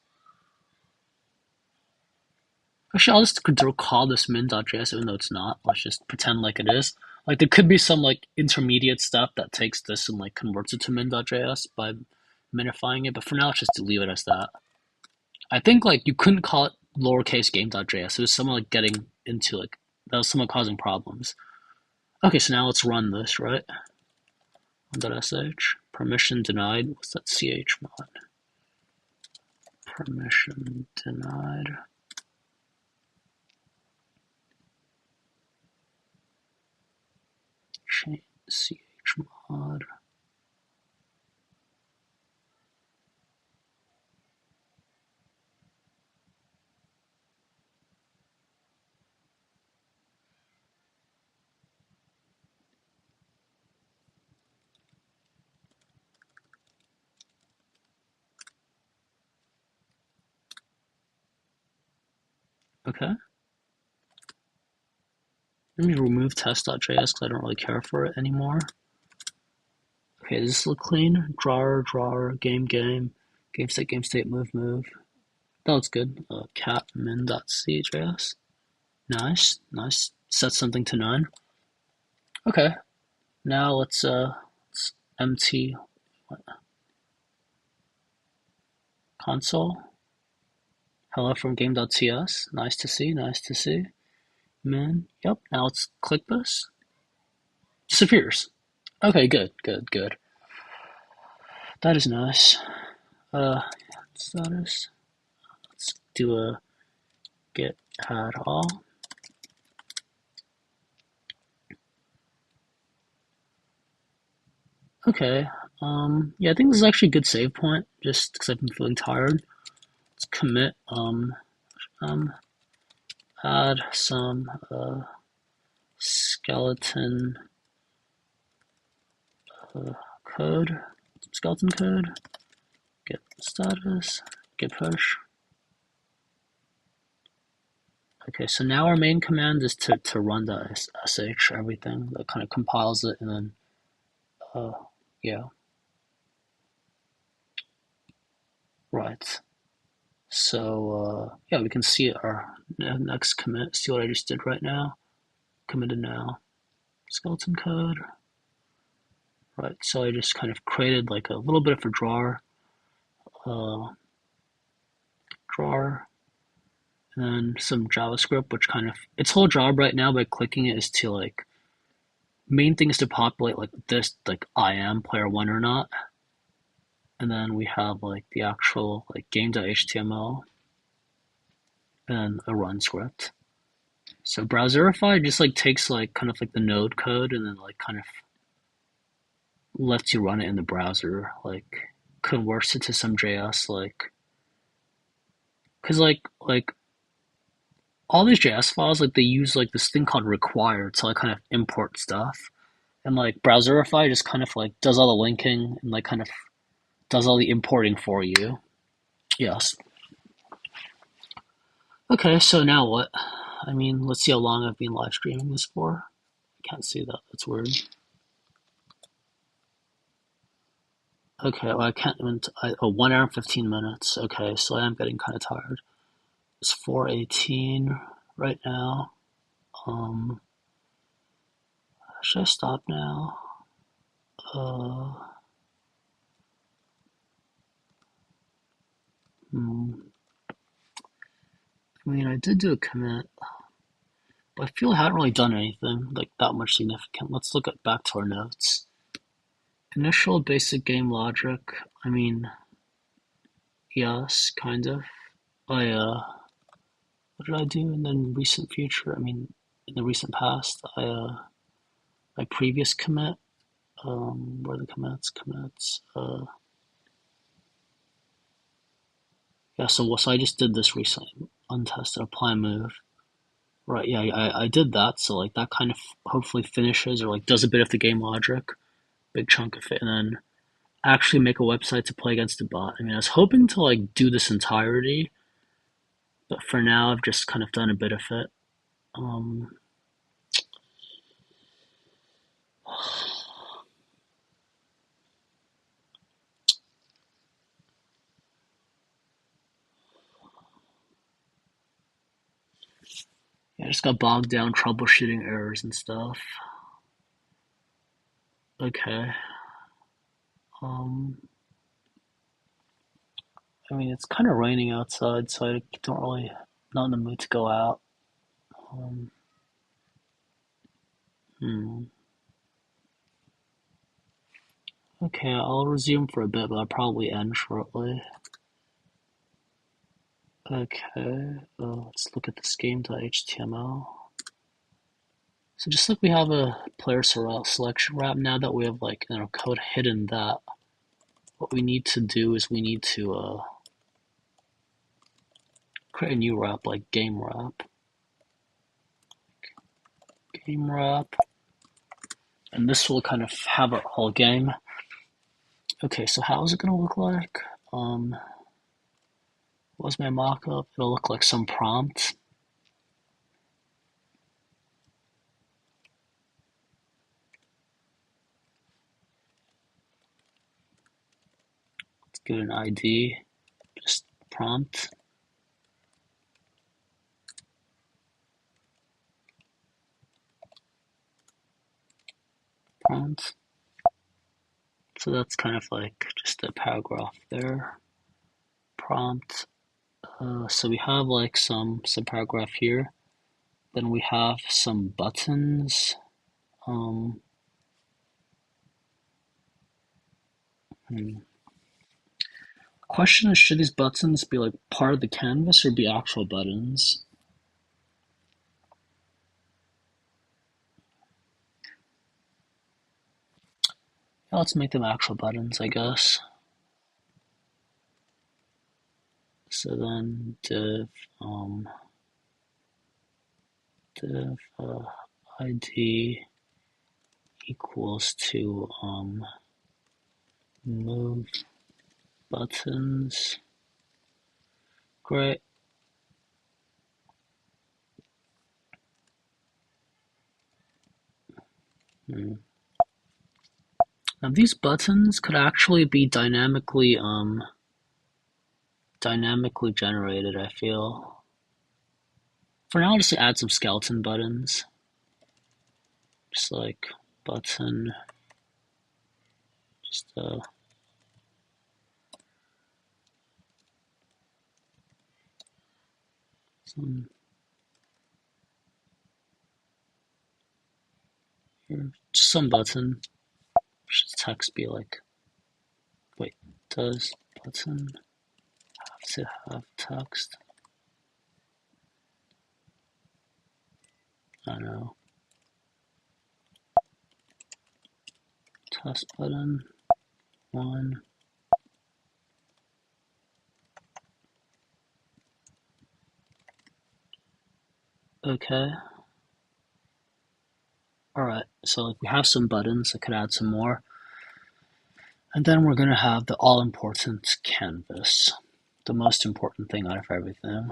A: Actually, I'll just call this min.js even though it's not. Let's just pretend like it is. Like there could be some like intermediate stuff that takes this and like converts it to min.js by minifying it, but for now let's just leave it as that. I think like you couldn't call it lowercase game.js. It was someone like getting into like that was someone causing problems. Okay, so now let's run this, right? .sh permission denied. What's that chmod? Permission denied. Change chmod. Okay. Let me remove test.js because I don't really care for it anymore. Okay, does this look clean? Drawer, game, state, move. That looks good. Cat min.cjs. Nice. Set something to none. Okay, now let's empty console. Hello from game.ts. Nice to see. Min. Yep. Now let's click this. Disappears. Okay, good. That is nice. Status. Let's do a get had all. Okay. Yeah, I think this is actually a good save point, just because I've been feeling tired. Let's commit. Add some skeleton code. Skeleton code. Get status. Get push. Okay, so now our main command is to run the sh everything that kind of compiles it and then yeah. Right. So yeah, we can see our next commit. See what I just did right now. Committed now. Skeleton code. Right. So I just kind of created like a little bit of a drawer. And then some JavaScript, which kind of its whole job right now by clicking it is to like main thing is to populate like this like I am player one or not. And then we have like the actual like game.html and a run script. So browserify just like takes like kind of like the node code and then like kind of lets you run it in the browser, like converts it to some JS like because like all these JS files, like they use like this thing called require to like kind of import stuff. And like Browserify just kind of like does all the linking and like kind of does all the importing for you. Yes. Okay, so now what? I mean, let's see how long I've been live streaming this for. I can't see that. That's weird. Okay, well, I can't even. 1 hour and 15 minutes. Okay, so I am getting kind of tired. It's 4:18 right now. Should I stop now? Hmm. I mean, I did do a commit, but I feel I haven't really done anything like that much significant. Let's look at back to our notes. Initial basic game logic. I mean, yes, kind of. I what did I do in the recent future? I mean, in the recent past, my previous commit. Where are the commits? Commits. Yeah. So I just did this recently. Untested apply move. Right. Yeah. I did that. So like that kind of hopefully finishes or like does a bit of the game logic, big chunk of it, and then actually make a website to play against the bot. I mean, I was hoping to like do this entirety, but for now I've just kind of done a bit of it. Um, yeah, I just got bogged down troubleshooting errors and stuff. Okay. Um, I mean, it's kind of raining outside, so I don't really, not in the mood to go out. Um, hmm. Okay, I'll resume for a bit, but I'll probably end shortly. Okay, let's look at this game.html. So just like we have a player selection wrap, now that we have like code hidden that, what we need to do is we need to create a new wrap like game wrap, and this will kind of have our whole game. Okay, so how is it gonna look like? What's my mockup? It'll look like some prompt. Let's give it an ID, just prompt. Prompt. So that's kind of like just a paragraph there. Prompt. So we have like some paragraph here. Then we have some buttons. Um, Question is, should these buttons be like part of the canvas or be actual buttons? Yeah, let's make them actual buttons, I guess. So then div ID equals to move buttons. Great. Now these buttons could actually be dynamically generated, I feel. For now, I'll just add some skeleton buttons. Just like button, just some here, just some button. Should text be like, wait, does button have to have text? I don't know. Test button, 1. Okay. All right. So like we have some buttons. I could add some more. And then we're going to have the all-important canvas, the most important thing out of everything.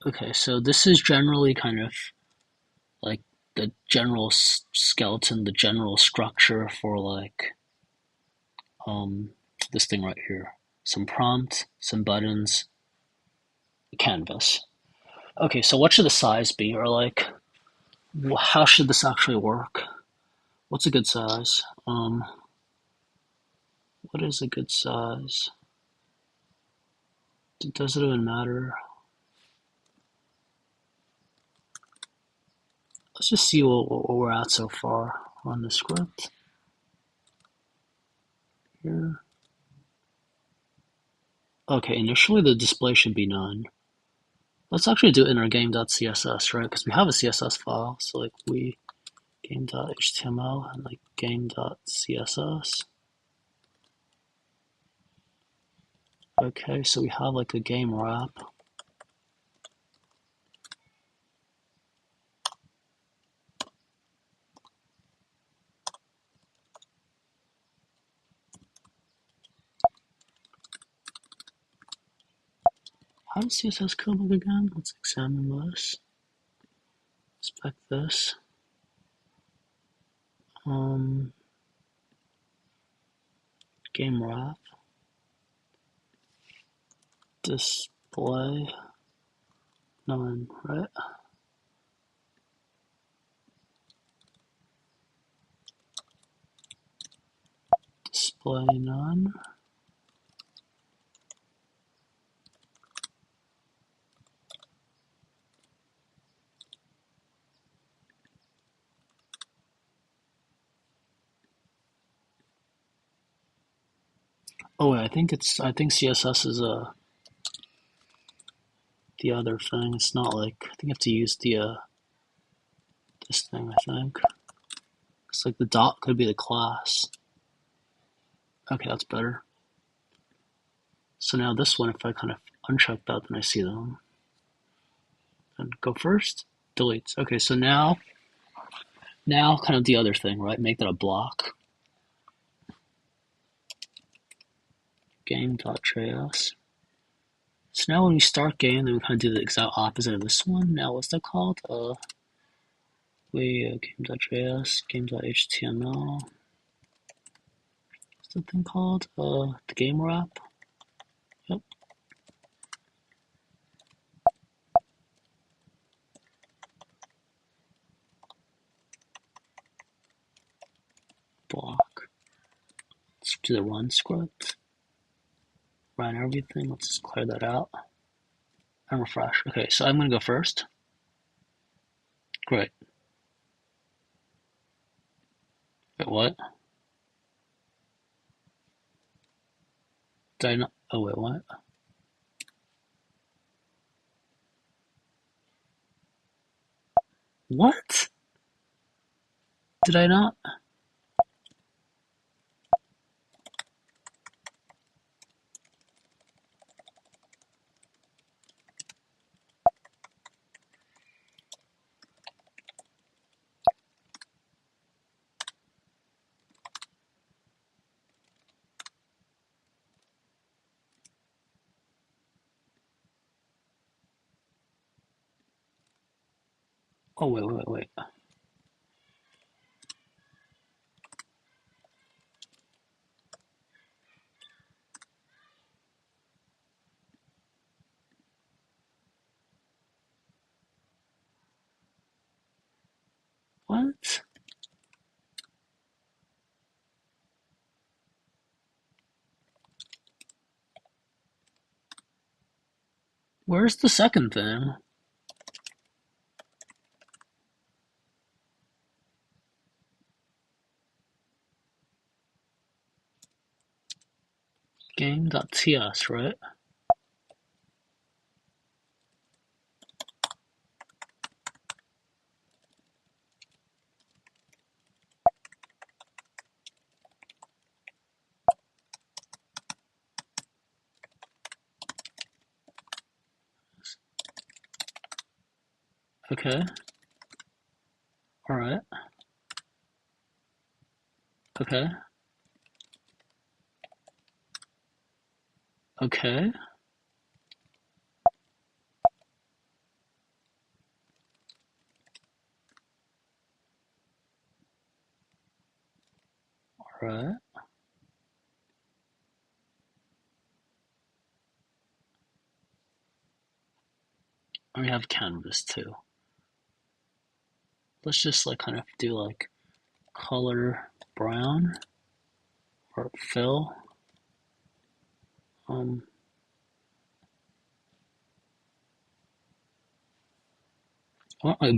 A: Okay, so this is generally kind of like the general skeleton, the general structure for like this thing right here. Some prompt, some buttons, canvas. Okay, so what should the size be, or like how should this actually work? What's a good size? What is a good size? Does it even matter? Let's just see what we're at so far on the script here. Okay, initially the display should be none. Let's actually do it in our game.css, right? Because we have a CSS file. So like we game.html and like game.css. Okay, so we have like a game wrap. How does CSS code look again? Let's examine this. Inspect this. Game wrap. Display. None, right? Display none. Oh wait, I think CSS is the other thing. It's not like I think you have to use the this thing. I think it's like the dot could be the class. Okay, that's better. So now this one, if I kind of uncheck that, then I see them. And go first, delete. Okay, so now kind of the other thing, right? Make that a block. Game.js. So now when we start game, then we kind of do the exact opposite of this one. Now what's that called? Game.js, game.html. What's that thing called? The game wrap. Yep. Block. Let's do the run script. Run everything. Let's just clear that out and refresh. Okay, so I'm gonna go first. Great. Wait, what? Did I not? Oh wait, what? What? Did I not? Oh wait. What? Where's the second thing? game.ts, right? Okay. All right. Okay. Okay. All right. And we have canvas too. Let's just like kind of do like color brown or fill.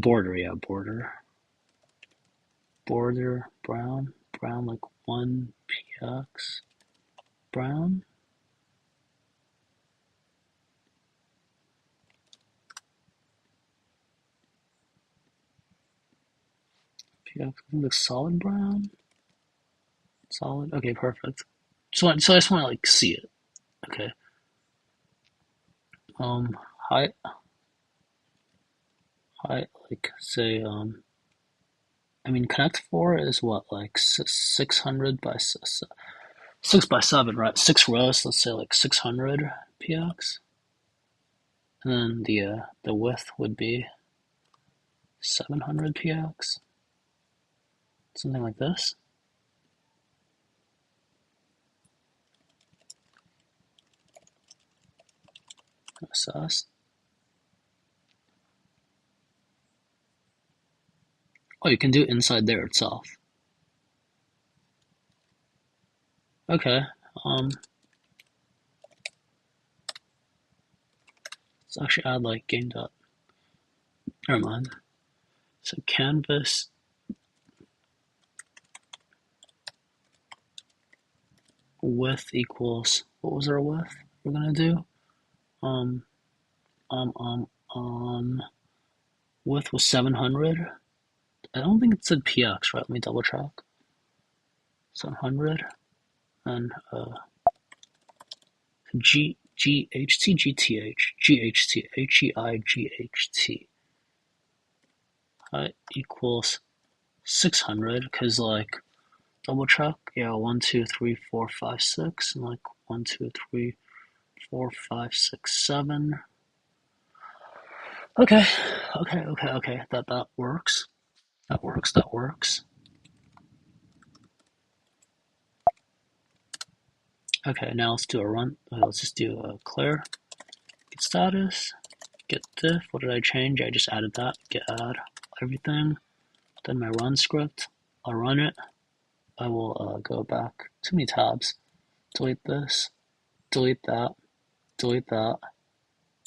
A: Border, yeah, border brown, like 1 px brown. Px, like solid brown, solid. Okay, perfect. So I just want to like see it. Okay. Height, like say I mean connect four is what like 600 by 6 by 7, right? 6 rows. Let's say like 600 px, and then the width would be 700 px, something like this. SS. Oh, you can do it inside there itself. Okay. Let's actually add like game dot. Never mind. So canvas width equals, what was our width we're gonna do? Um, um, um, um, Width was 700. I don't think it said px, right? Let me double check. 700 and GHT equals 600 because like double check, yeah, 1 2 3 4 5 6 and like 1 2 3 4 5 6 7. Okay, that works. That works. Okay, now let's do a run. Let's just do a clear. Get status. Get diff. What did I change? I just added that. Get add everything. Then my run script. I'll run it. I will go back. Too many tabs. Delete this. Delete that. Delete that.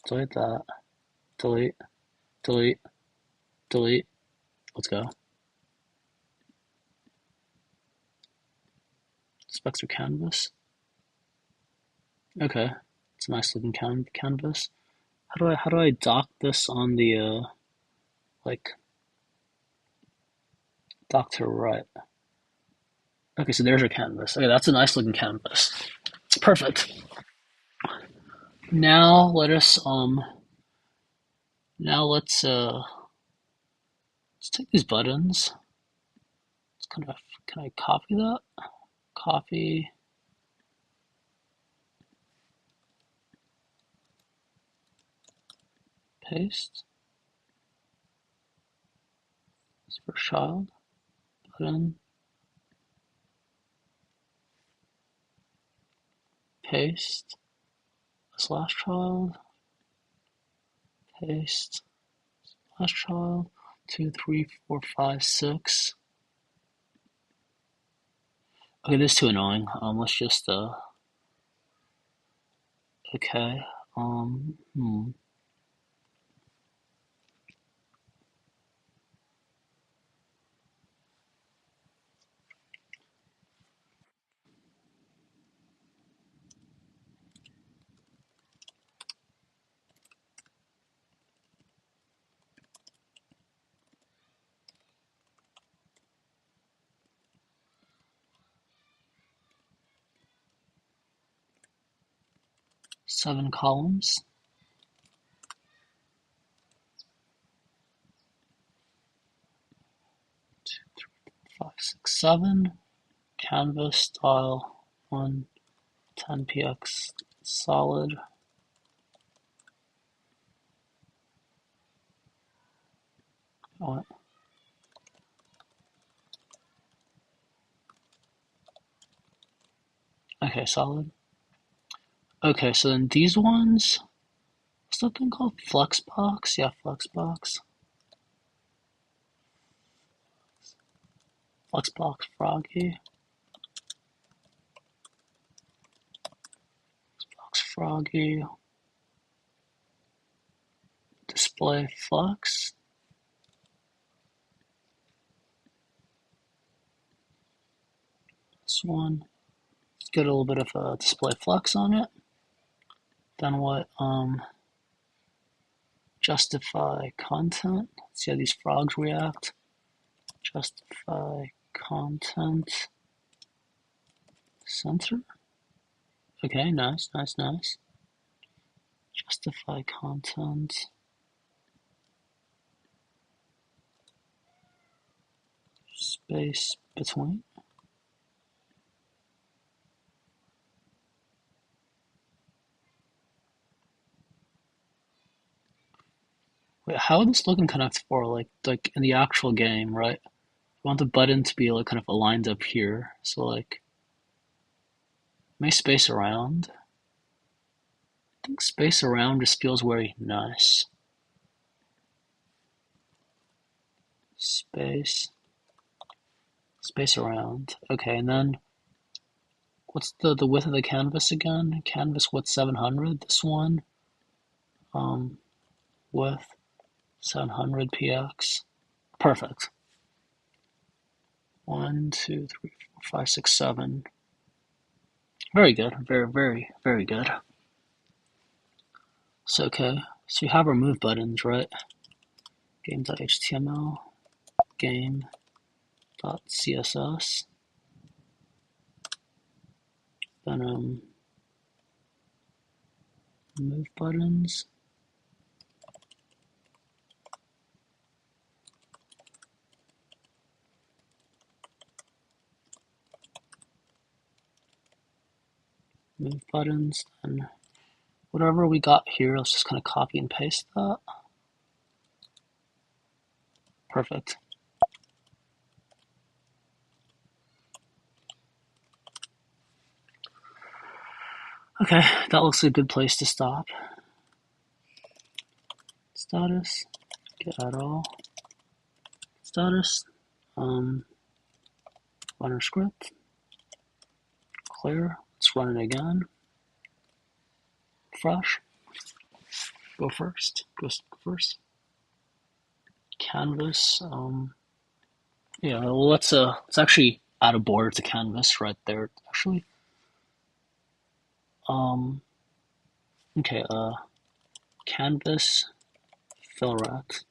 A: Delete that. Delete. Delete. Delete. Let's go. Specs or canvas. Okay, it's a nice looking canvas. How do I dock this on the like dock to right? Okay, so there's our canvas. Okay, that's a nice looking canvas. It's perfect. Now let us now let's take these buttons. It's kind of, can I copy that? Copy, paste. This for child button. Paste. Slash child. Paste. Slash child. 2 3 4 5 6. Okay, this is too annoying. Let's just okay. Hmm. 7 columns. 2, 3, 4, 5, 6, 7. Canvas style 1, 10px solid. What? Okay, solid. Okay, so then these ones, what's that thing called? Flexbox? Yeah, Flexbox. Flexbox Froggy. Flexbox Froggy. Display Flex. This one. Let's get a little bit of a display flex on it. Then what? Justify content. Let's see how these frogs react. Justify content. Center. Okay, nice, nice, nice. Justify content. Space between. Wait, how would this look in Connect 4? Like in the actual game, right? I want the button to be like kind of aligned up here. So like, may space around. I think space around just feels very nice. Space around. Okay, and then what's the width of the canvas again? Canvas width 700. This one, width 700 px. Perfect. 1, 2, 3, 4, 5, 6, 7. Very good. Very, very, very good. So okay. So we have our move buttons, right? Game.html, game.css. Then move buttons. Move buttons, and whatever we got here, let's just kind of copy and paste that. Perfect. Okay, that looks like a good place to stop. Status, get at all. Status, runner script, clear. Let's run it again. Fresh. Go first. Go first. Canvas. Yeah. Let's actually add a border to canvas right there. Actually. Okay. Canvas. Fill rect.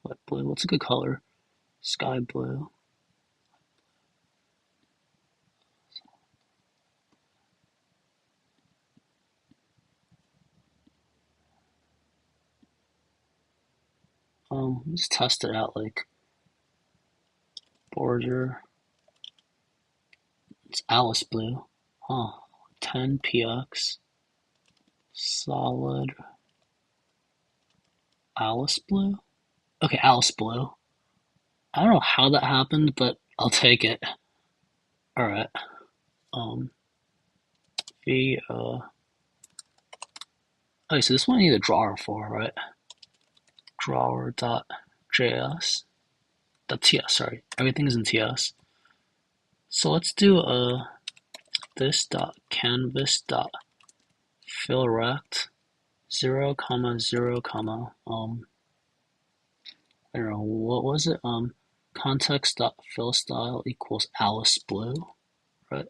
A: What blue? What's a good color? Sky blue. Let's test it out. Like border. It's Alice blue. Huh. 10px. Solid. Alice blue. Okay, Alice blue. I don't know how that happened, but I'll take it. All right. Okay, so this one I need a drawer for, right? Drawer.js. .ts, sorry. Everything's in TS. So let's do this.canvas.fillRect 0, 0, I don't know, what was it? Context.fillStyle equals Alice blue, right?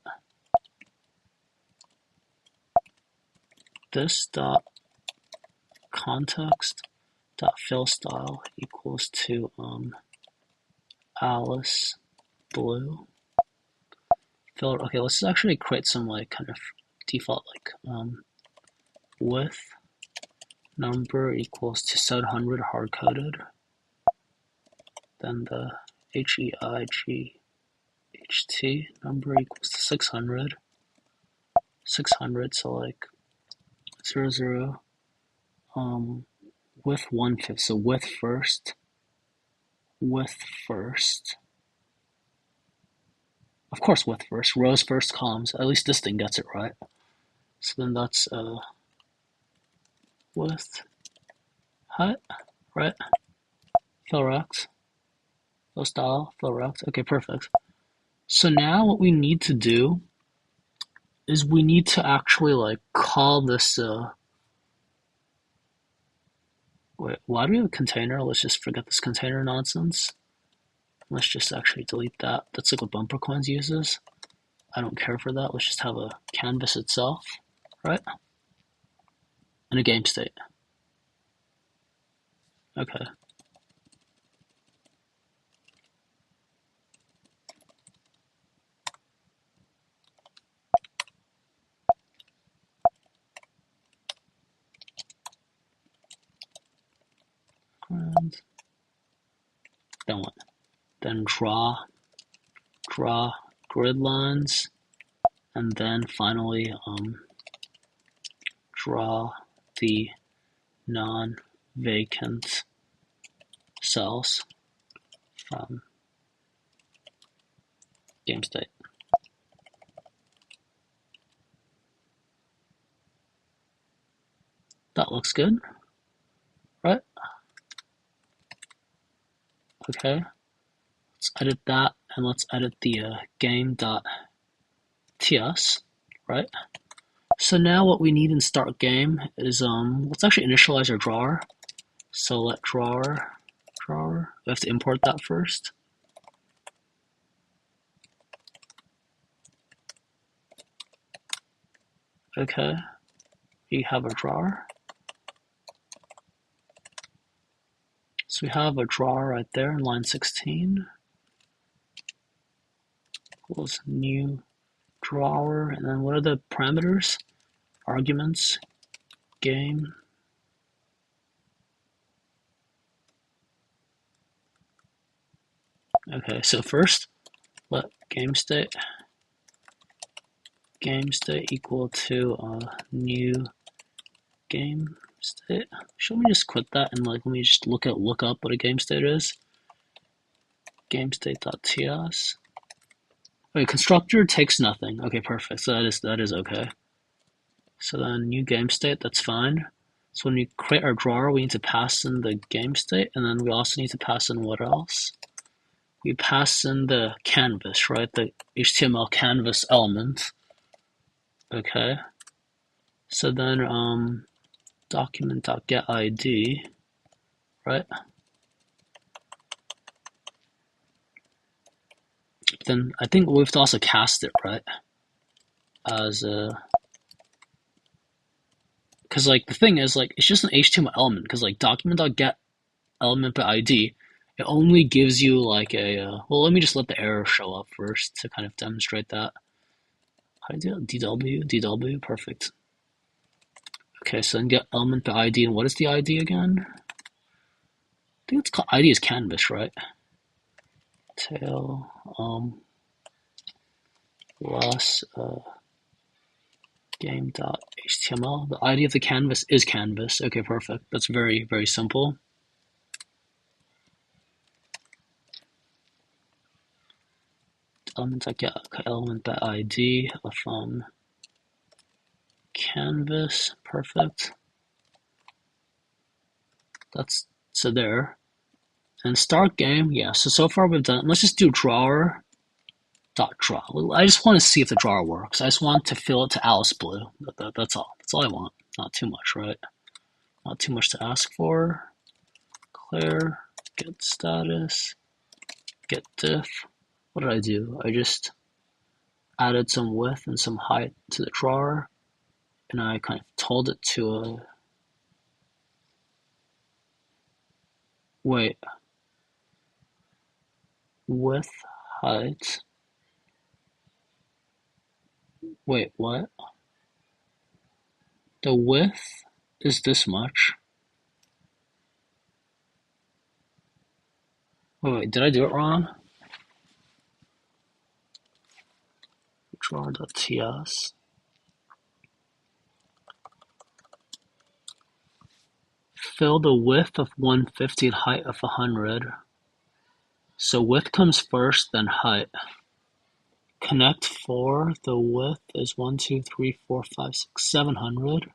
A: This dot context dot fill style equals to Alice blue. Fill. Okay, let's actually create some like kind of default like width number equals to 700 hard coded. Then the HEIGHT number equals to 600. 600, so like 00 width 1/5. So width first. Of course, width first. Rows first, columns. At least this thing gets it right. So then that's width height, right? Fill rect, fill style, fill rect. Okay, perfect. So now what we need to do is we need to actually like call this. Wait, why do we have a container? Let's just forget this container nonsense. Let's just actually delete that. That's like what BumperCoins uses. I don't care for that. Let's just have a canvas itself, right? And a game state. Okay. And then what? Then draw grid lines, and then finally draw the non-vacant cells from game state. That looks good, right? Okay, let's edit that, and let's edit the game.ts, right? So now what we need in start game is let's actually initialize our drawer. So let drawer, we have to import that first. Okay, we have a drawer. So we have a drawer right there in line 16. Equals new drawer, and then what are the parameters? Arguments, game. Okay, so first let game state equal to new game state. Should we just quit that and like let me just look up what a game state is? Game state.ts. Wait, constructor takes nothing. Okay, perfect. So that is okay. So then new game state, that's fine. So when we create our drawer, we need to pass in the game state, and then we also need to pass in what else? We pass in the canvas, right? The HTML canvas element. Okay. So then document.getID, right? Then I think we have to also cast it, right? As a, because like the thing is like it's just an HTML element, because like document.get element by ID, it only gives you like a well, let me just let the error show up first to kind of demonstrate that. How do you do it? DW, perfect. Okay, so then get element by ID, and what is the ID again? I think it's called ID is canvas, right? Tail plus game.html. The ID of the canvas is canvas. Okay, perfect. That's very, very simple. Element get element by ID from canvas. Perfect. That's so there. And start game, yeah. So far we've done. Let's just do drawer dot draw. I just want to see if the drawer works. I just want to fill it to Alice blue. That's all. That's all I want. Not too much, right? Not too much to ask for. Declare get status get diff. What did I do? I just added some width and some height to the drawer, and I kind of told it to Wait, width, height. Wait, what? The width is this much. Wait, did I do it wrong? Draw.ts. Fill the width of 150 and height of 100. So width comes first, then height. Connect 4. The width is 1, 2, 3, 4, 5, 6, 700.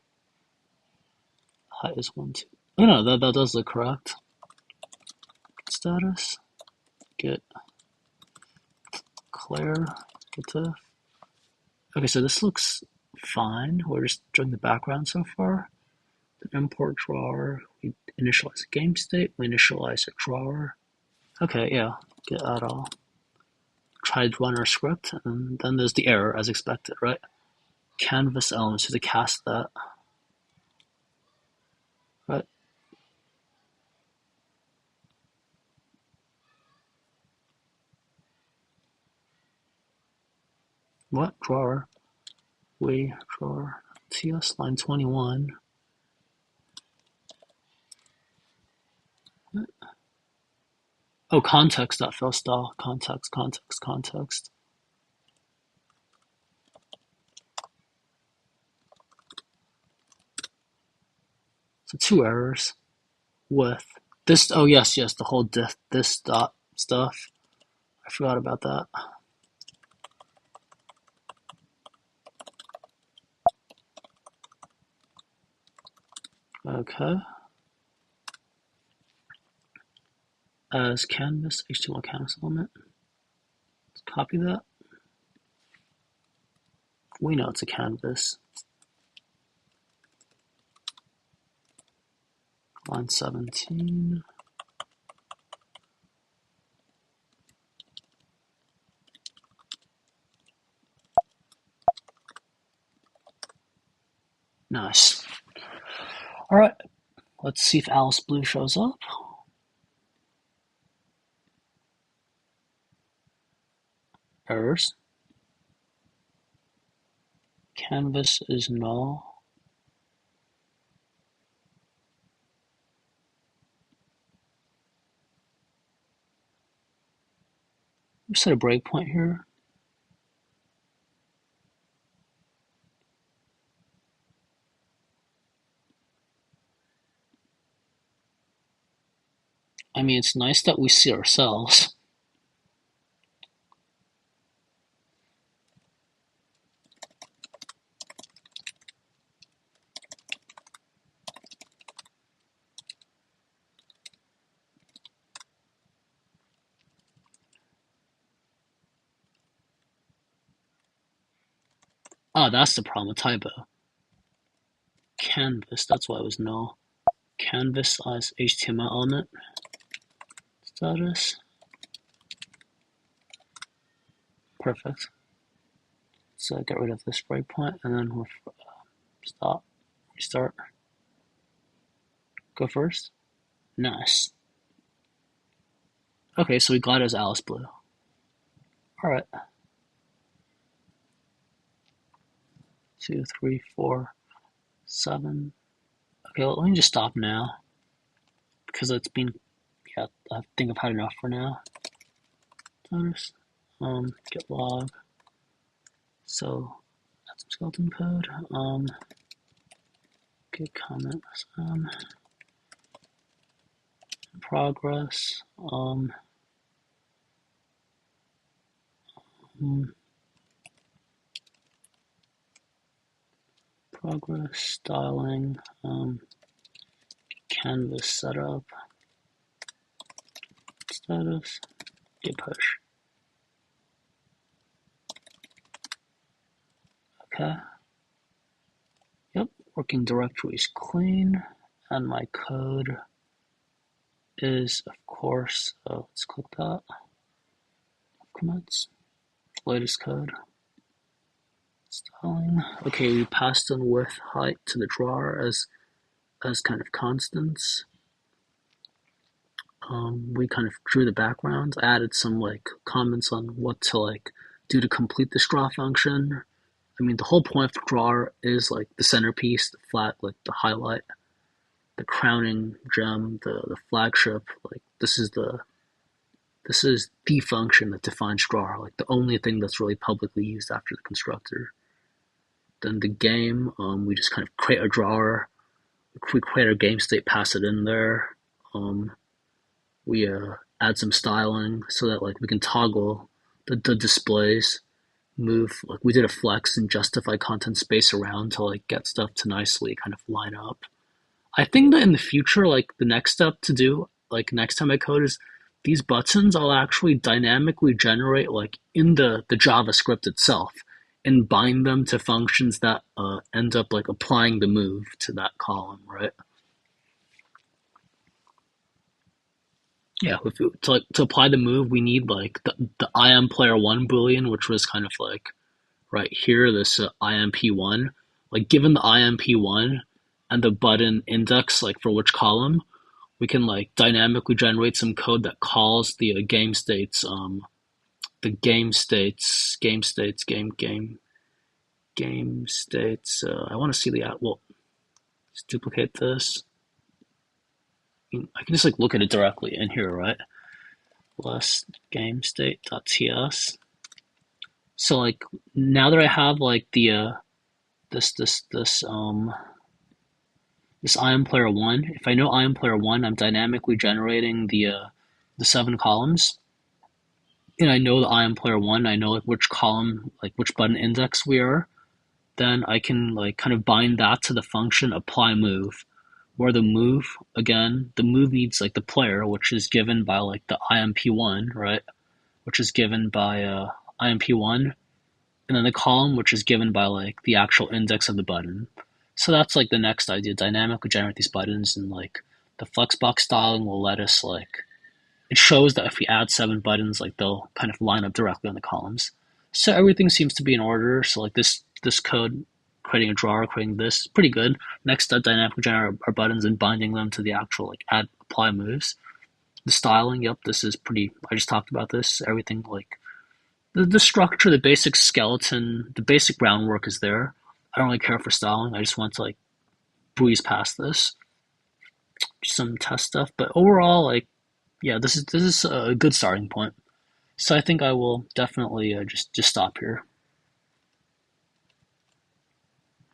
A: Height is 1, 2. Oh no, that does look correct. Status. Get clear. Get to. Okay, so this looks fine. We're just doing the background so far. The import drawer. We initialize a game state. We initialize a drawer. Okay, yeah. Get add all. Try to run our script, and then there's the error as expected, right? Canvas elements, so to cast that. Right. What? Drawer. We drawer. TS line 21. What? Oh, context.fill style. Context. So 2 errors with this. Oh, yes, the whole this dot stuff. I forgot about that. Okay. As canvas, HTML canvas element. Let's copy that. We know it's a canvas. Line 17. Nice. All right. Let's see if Alice Blue shows up. Errors. Canvas is null. Set a breakpoint here. I mean, it's nice that we see ourselves. Ah, that's the problem, a typo. Canvas, that's why it was null. Canvas as HTML element. Status. Perfect. So get rid of this breakpoint and then we'll stop, restart. Go first. Nice. Okay, so we got it as Alice Blue. All right. 2, 3, 4, 7. Okay, let me just stop now because it's been, yeah, I think I've had enough for now. Notice, get log. So add some skeleton code. Get comment. Progress. Progress styling. Canvas setup. Status. Git push. Okay. Yep. Working directory is clean, and my code is, of course. Let's click that. Commits. Latest code. Styling. Okay, we passed in width, height to the drawer as kind of constants. We kind of drew the background. I added some like comments on what to like do to complete this draw function. I mean, the whole point of the drawer is like the centerpiece, the flat, like the highlight, the crowning gem, the flagship. Like this is the function that defines drawer, like the only thing that's really publicly used after the constructor. Then the game, we just kind of create a drawer. We create our game state, pass it in there. Um, we add some styling so that like we can toggle the displays, move like we did a flex and justify content space around to like get stuff to nicely kind of line up. I think that in the future, like the next step to do, like next time I code is these buttons I'll actually dynamically generate like in the JavaScript itself and bind them to functions that end up like applying the move to that column, right? Yeah, to apply the move, we need like the IM player one boolean, which was kind of like right here, this IMP1. Like given the IMP1 and the button index, like for which column, we can like dynamically generate some code that calls the game states, the game states. I want to see the well, let's duplicate this. I can just like look at it directly in here, right? Less game state.ts. So like now that I have like the this this this this IM player one, if I know IM player one, I'm dynamically generating the seven columns, and I know the IM player one, I know like which column, like which button index we are. Then I can like kind of bind that to the function apply move, where the move again, the move needs like the player, which is given by like the IMP1, right? Which is given by IMP1, and then the column, which is given by like the actual index of the button. So that's like the next idea: dynamically generate these buttons, and like the flexbox styling will let us like it shows that if we add seven buttons, like they'll kind of line up directly on the columns. So everything seems to be in order. So like this code, creating a drawer, creating this, is pretty good. Next step, dynamically generate our buttons and binding them to the actual like add apply moves. The styling, yep, this is pretty. I just talked about this. Everything like the structure, the basic skeleton, the basic groundwork is there. I don't really care for styling. I just want to like breeze past this, some test stuff. But overall, like yeah, this is a good starting point. So I think I will definitely just stop here.